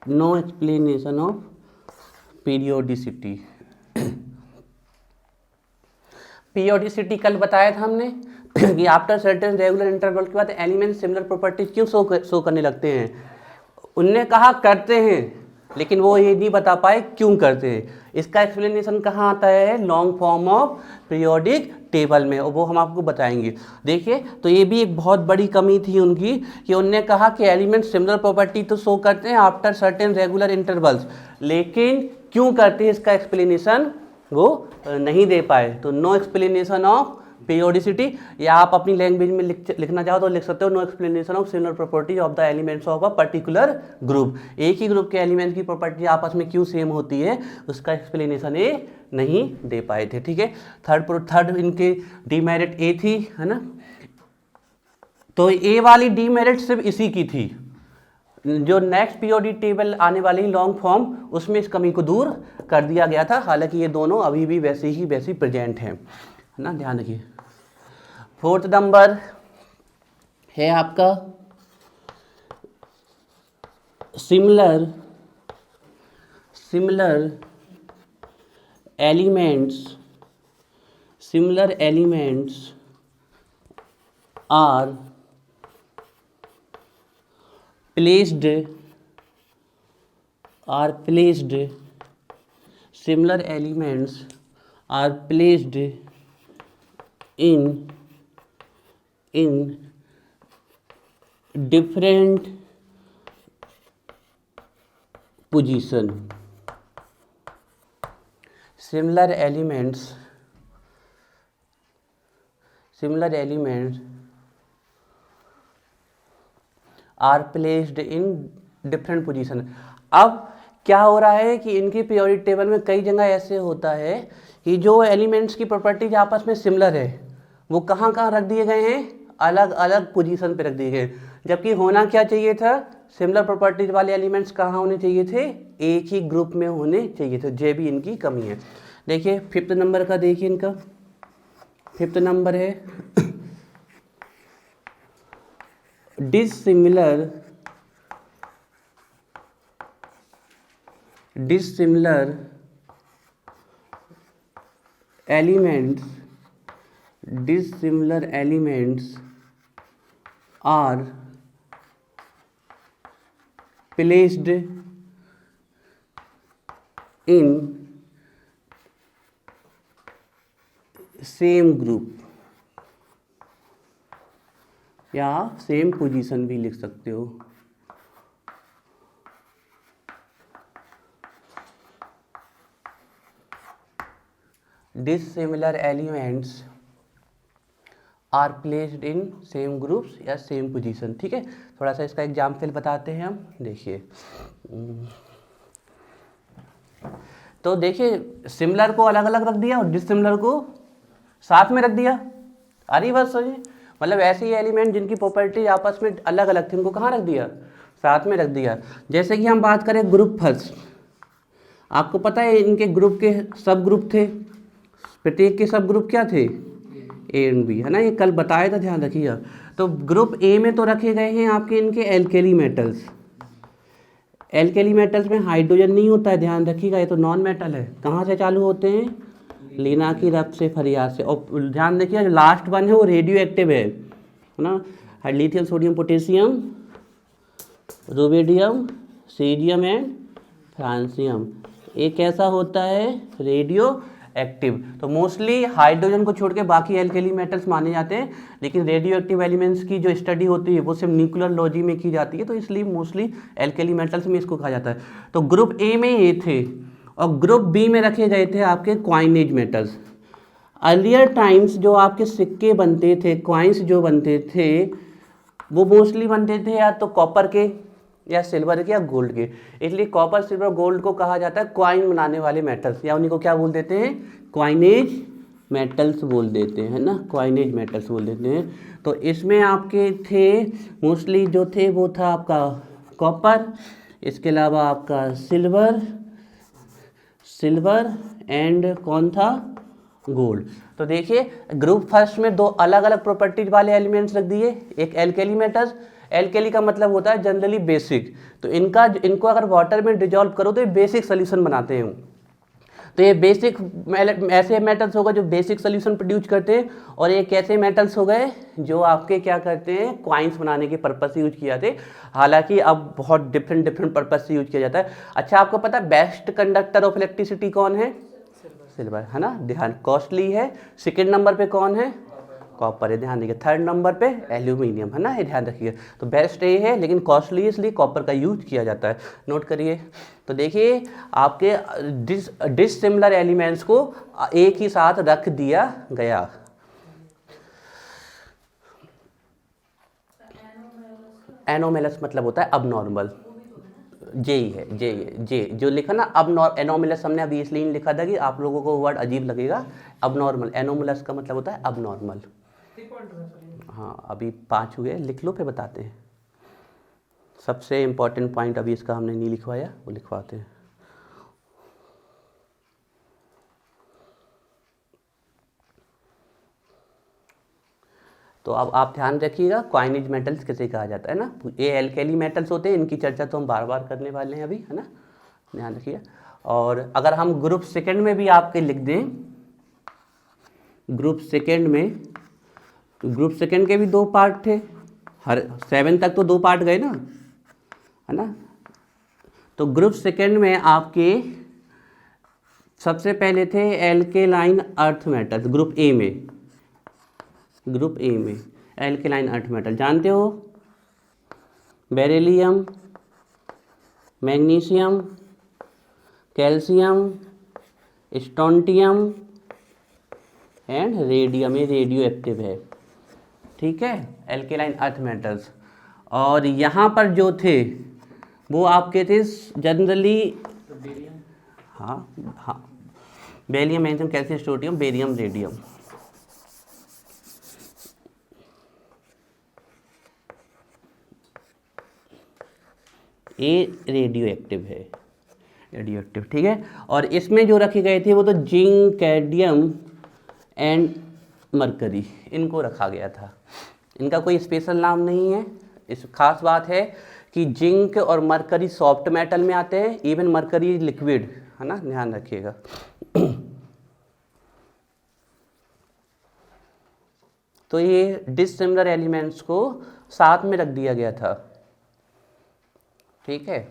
no explanation of periodicity। Periodicity कल बताया था हमने कि आफ्टर सर्टेन रेगुलर इंटरवल के बाद एलिमेंट सिमिलर प्रॉपर्टीज क्यों शो करने लगते हैं। उनने कहा करते हैं, लेकिन वो ये नहीं बता पाए क्यों करते हैं। इसका एक्सप्लेनेशन कहाँ आता है? Long form of periodic table में, और वो हम आपको बताएंगे। देखिए, तो ये भी एक बहुत बड़ी कमी थी उनकी कि उनने कहा कि एलिमेंट सिमिलर प्रॉपर्टी तो शो करते हैं आफ्टर सर्टेन रेगुलर इंटरवल्स, लेकिन क्यों करते हैं इसका एक्सप्लेनेशन वो नहीं दे पाए। तो नो एक्सप्लेनेशन ऑफ पीरियोडिसिटी, या आप अपनी लैंग्वेज में लिखना चाहो तो लिख सकते हो no explanation of similar property of the elements of a particular group. एक ही ग्रुप के एलिमेंट्स की प्रॉपर्टी आपस में क्यों सेम होती है उसका एक्सप्लेनेशन ये नहीं दे पाए थे, ठीक है। थर्ड इनके डीमेरिट ए थी, है ना। तो ए वाली डीमेरिट सिर्फ इसी की थी। जो नेक्स्ट पीरियोडिक टेबल आने वाली लॉन्ग फॉर्म, उसमें इस कमी को दूर कर दिया गया था। हालांकि ये दोनों अभी भी वैसी प्रेजेंट हैं, है ना, ध्यान रखिए। फोर्थ नंबर है आपका similar elements are placed similar elements are placed in different position। similar elements are placed in different position. अब क्या हो रहा है कि इनकी पीरियोडिक टेबल में कई जगह ऐसे होता है कि जो एलिमेंट्स की प्रॉपर्टीज आपस में सिमिलर है वो कहाँ रख दिए गए हैं? अलग अलग पोजीशन पे रख दिए गए। जबकि होना क्या चाहिए था? सिमिलर प्रॉपर्टीज वाले एलिमेंट्स कहाँ होने चाहिए थे? एक ही ग्रुप में होने चाहिए थे। जे भी इनकी कमी है। देखिए फिफ्थ नंबर का, देखिए इनका फिफ्थ नंबर है dissimilar elements are placed in same group, या सेम पोजीशन भी लिख सकते हो। Dissimilar elements are placed in same groups या सेम पोजीशन, ठीक है। थोड़ा सा इसका एग्जाम्पल बताते हैं हम, देखिए तो देखिए सिमिलर को अलग अलग रख दिया और डिसिमिलर को साथ में रख दिया। आ रही बात समझिए, मतलब ऐसे ही एलिमेंट जिनकी प्रॉपर्टी आपस में अलग अलग थी उनको कहाँ रख दिया, साथ में रख दिया। जैसे कि हम बात करें ग्रुप फर्स्ट, आपको पता है इनके ग्रुप के सब ग्रुप थे, प्रत्येक के सब ग्रुप क्या थे, ए एंड बी, है ना, ये कल बताया था, ध्यान रखिएगा। तो ग्रुप ए में तो रखे गए हैं आपके इनके एल्केली मेटल्स। एल्केली मेटल्स में हाइड्रोजन नहीं होता है, ध्यान रखिएगा, ये तो नॉन मेटल है। कहाँ से चालू होते हैं, लीना की रक्त से, फरियाद से। और ध्यान देखिए लास्ट वन है वो रेडियो एक्टिव है ना, lithium sodium potassium rubidium cerium and francium. एक ऐसा होता है रेडियो एक्टिव। तो मोस्टली हाइड्रोजन को छोड़ के बाकी एल्केली मेटल्स माने जाते हैं, लेकिन रेडियो एक्टिव एलिमेंट्स की जो स्टडी होती है वो सिर्फ न्यूक्लियर लॉजी में की जाती है, तो इसलिए मोस्टली एल्केली मेटल्स में इसको कहा जाता है। तो ग्रुप ए में ये थे और ग्रुप बी में रखे गए थे आपके क्वाइनेज मेटल्स। अर्लियर टाइम्स जो आपके सिक्के बनते थे, क्वाइंस जो बनते थे, वो मोस्टली बनते थे या तो कॉपर के या सिल्वर के या गोल्ड के, इसलिए कॉपर सिल्वर गोल्ड को कहा जाता है क्वाइन बनाने वाले मेटल्स, या उन्हीं को क्या बोल देते हैं, क्वाइनेज मेटल्स बोल देते हैं ना, क्वाइनेज मेटल्स बोल देते हैं। तो इसमें आपके थे मोस्टली जो थे वो था आपका कॉपर, इसके अलावा आपका सिल्वर एंड कौन था, गोल्ड। तो देखिए ग्रुप फर्स्ट में दो अलग अलग प्रॉपर्टीज वाले एलिमेंट्स रख दिए, एक एल्केली मेटल्स, एल्केली का मतलब होता है जनरली बेसिक, तो इनको अगर वाटर में डिजॉल्व करो तो ये बेसिक सोल्यूशन बनाते हैं। तो ये बेसिक ऐसे मेटल्स हो गए जो बेसिक सोल्यूशन प्रोड्यूस करते हैं, और एक ऐसे मेटल्स हो गए जो आपके क्या करते हैं, क्वाइंस बनाने के पर्पज से यूज किए जाते हैं। हालांकि अब बहुत डिफरेंट पर्पज से यूज किया जाता है। अच्छा आपको पता है बेस्ट कंडक्टर ऑफ इलेक्ट्रिसिटी कौन है, सिल्वर, है ना, ध्यान, कॉस्टली है। सेकेंड नंबर पे कौन है, कॉपर है, ध्यान देखिए। थर्ड नंबर पे एल्यूमिनियम, है ना, ये ध्यान रखिए। तो बेस्ट ये है, लेकिन कॉस्टली इसलिए कॉपर का यूज किया जाता है, नोट करिए। तो देखिए आपके डिसिमिलर एलिमेंट्स को एक ही साथ रख दिया गया। एनोमेलस मतलब होता है अब नॉर्मल, जे ही है, जे जो लिखा ना अब एनोमेलस हमने अभी इसलिए नहीं लिखा था कि आप लोगों को वर्ड अजीब लगेगा। अब नॉर्मल, एनोमेलस का मतलब होता है अब नॉर्मल। हाँ अभी 5 हुए, लिख लो फिर बताते हैं। सबसे इम्पोर्टेंट पॉइंट अभी इसका हमने नहीं लिखवाया, वो लिखवाते हैं। तो अब आप ध्यान रखिएगा क्वाइनेज मेटल्स किसे कहा जाता है ना, ये एल्केली मेटल्स होते हैं, इनकी चर्चा तो हम बार बार करने वाले हैं अभी, है ना, ध्यान रखिए। और अगर हम ग्रुप सेकंड में भी आपके लिख दें, ग्रुप सेकंड के भी 2 पार्ट थे, हर 7 तक तो 2 पार्ट गए ना, है ना। तो ग्रुप सेकंड में आपके सबसे पहले थे alkaline earth metals, group A में एल्केलाइन अर्थ मेटल जानते हो, beryllium, magnesium, calcium, strontium and radium, ये रेडियो एक्टिव है, ठीक है, एल्केलाइन अर्थ मेटल्स। और यहाँ पर जो थे वो आपके थे जनरली, हाँ barium, magnesium, calcium, strontium, barium, radium. ये रेडियो एक्टिव है, रेडियो एक्टिव, ठीक है। और इसमें जो रखे गए थे वो तो जिंक, कैडमियम एंड मरकरी, इनको रखा गया था। इनका कोई स्पेशल नाम नहीं है। इस खास बात है कि जिंक और मरकरी सॉफ्ट मेटल में आते हैं, इवन मरकरी लिक्विड, है ना, ध्यान रखिएगा। तो ये डिसिमिलर एलिमेंट्स को साथ में रख दिया गया था, ठीक है।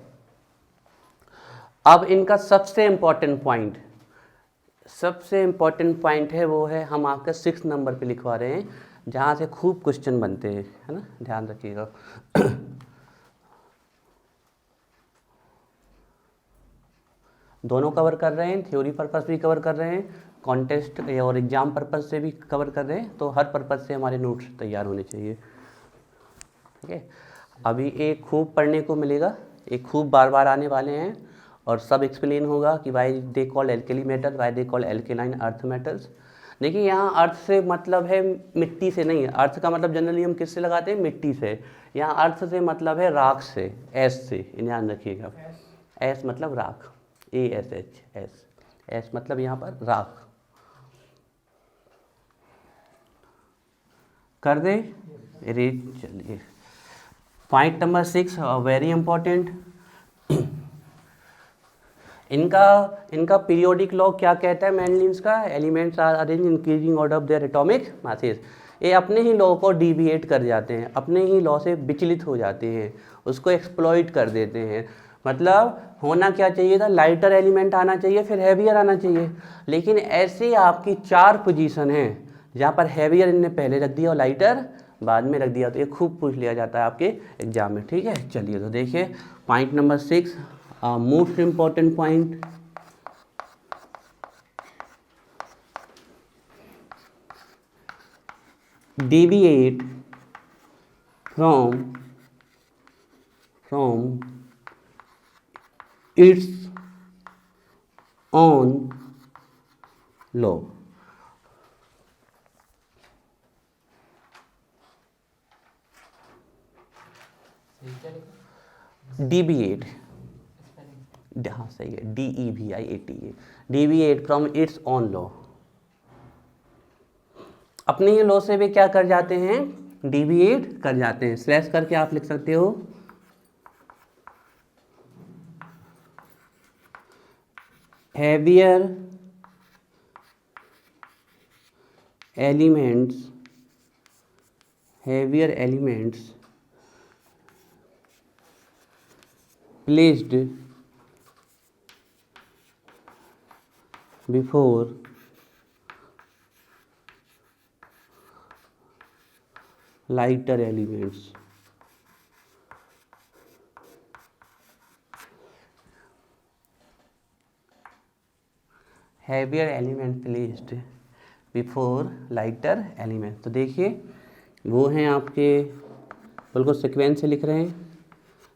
अब इनका सबसे इंपॉर्टेंट पॉइंट है वो है, हम आपका 6 नंबर पे लिखवा रहे हैं, जहाँ से खूब क्वेश्चन बनते हैं, है ना, ध्यान रखिएगा। दोनों कवर कर रहे हैं, थ्योरी पर्पस भी कवर कर रहे हैं, कॉन्टेस्ट और एग्जाम पर्पस से भी कवर कर रहे हैं, तो हर पर्पस से हमारे नोट्स तैयार होने चाहिए, ठीक है। अभी एक खूब पढ़ने को मिलेगा, एक खूब बार बार आने वाले हैं, और सब एक्सप्लेन होगा कि why they call alkali metal, why they call alkaline earth metals. देखिए यहाँ अर्थ से मतलब है मिट्टी से नहीं है, अर्थ का मतलब जनरली हम किससे लगाते हैं, मिट्टी से। यहाँ अर्थ से मतलब है राख से, एस से, ध्यान रखिएगा। एस मतलब राख, ASH, एस, एस मतलब यहाँ पर राख। कर दे अरे चलिए, पॉइंट नंबर 6 वेरी इंपॉर्टेंट। इनका पीरियोडिक लॉ क्या कहता है, मेनली इसका elements are arrange increasing order of their atomic masses. ये अपने ही लॉ को डिविएट कर जाते हैं, अपने ही लॉ से विचलित हो जाते हैं, उसको एक्सप्लॉइट कर देते हैं। मतलब होना क्या चाहिए था, लाइटर एलिमेंट आना चाहिए फिर हैवियर आना चाहिए, लेकिन ऐसे आपकी 4 पोजीशन हैं जहाँ पर हैवियर इनने पहले रख दिया और लाइटर बाद में रख दिया। तो ये खूब पूछ लिया जाता है आपके एग्जाम में, ठीक है। चलिए तो देखिए point number 6 most important point, deviate from its own law। deviate, हाँ सही है, DEVIATE, deviate from its own law। अपने ही लॉ से वे क्या कर जाते हैं, डिविएट कर जाते हैं। स्लैश करके आप लिख सकते हो heavier elements placed before lighter elements। heavier element placed before lighter element। तो देखिए वो हैं आपके, बिल्कुल सिक्वेंस से लिख रहे हैं।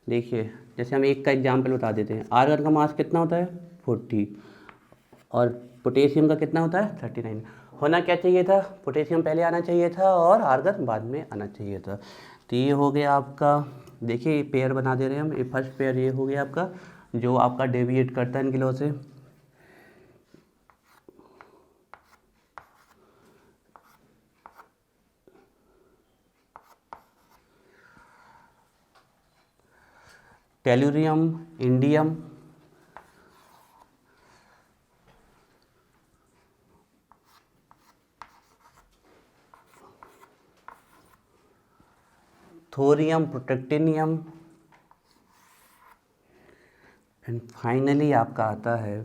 देखिए जैसे हम एक का एग्जाम्पल बता देते हैं, आर्गन का मास कितना होता है 40 और पोटेशियम का कितना होता है 39। होना क्या चाहिए था, पोटेशियम पहले आना चाहिए था और आर्गन बाद में आना चाहिए था। तो ये हो गया आपका, देखिए पेयर बना दे रहे हैं हम, ये फर्स्ट पेयर ये हो गया आपका जो आपका डेविएट करता है इनकी लॉ से। Tellurium, indium, thorium, protactinium and finally आपका आता है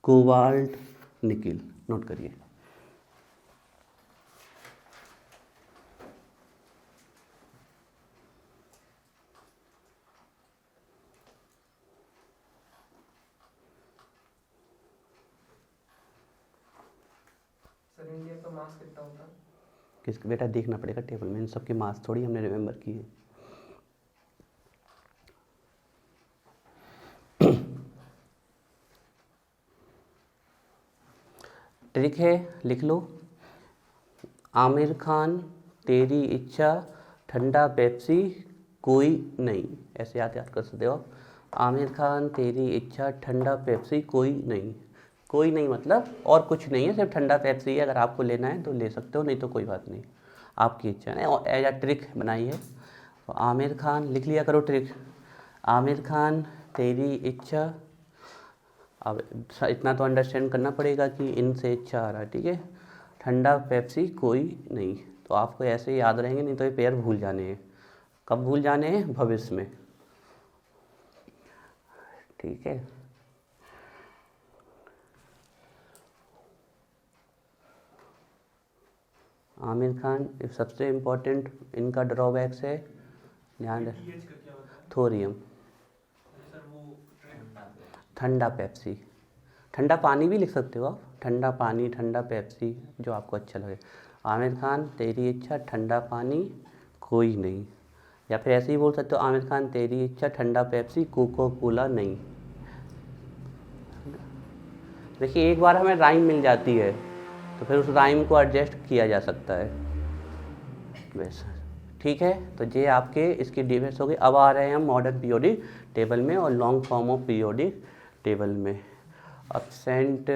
कोबाल्ट निकिल। नोट करिए। सर इंडिया का मास कितना होता है? किसके बेटा देखना पड़ेगा टेबल में, इन सबके मास थोड़ी हमने रिमेंबर किए। ट्रिक है, लिख लो। आमिर खान तेरी इच्छा ठंडा पेप्सी कोई नहीं, ऐसे याद कर सकते हो। आमिर खान तेरी इच्छा ठंडा पेप्सी कोई नहीं। कोई नहीं मतलब और कुछ नहीं है, सिर्फ ठंडा पेप्सी है। अगर आपको लेना है तो ले सकते हो, नहीं तो कोई बात नहीं, आपकी इच्छा है। और एज अ ट्रिक बनाई है। तो आमिर खान लिख लिया करो ट्रिक, आमिर खान तेरी इच्छा। अब इतना तो अंडरस्टैंड करना पड़ेगा कि इनसे इच्छा आ रहा है, ठीक है। ठंडा पेप्सी कोई नहीं, तो आपको ऐसे याद रहेंगे, नहीं तो ये पेयर भूल जाने हैं। कब भूल जाने हैं, भविष्य में, ठीक है। आमिर खान सबसे इम्पोर्टेंट इनका ड्रॉबैक्स है, ध्यान रखें। थोरियम, ठंडा पेप्सी, ठंडा पानी भी लिख सकते हो आप, ठंडा पानी, ठंडा पेप्सी, जो आपको अच्छा लगे। आमिर खान तेरी इच्छा ठंडा पानी कोई नहीं, या फिर ऐसे ही बोल सकते हो आमिर खान तेरी इच्छा ठंडा पेप्सी कोको कोला नहीं। देखिए एक बार हमें राइम मिल जाती है तो फिर उस राइम को एडजस्ट किया जा सकता है वैसा। ठीक है, तो ये आपके इसकी डिफरेंस हो गई। अब आ रहे हैं हम मॉडर्न पीरियोडिक टेबल में और long form of periodic table में। एब्सेंट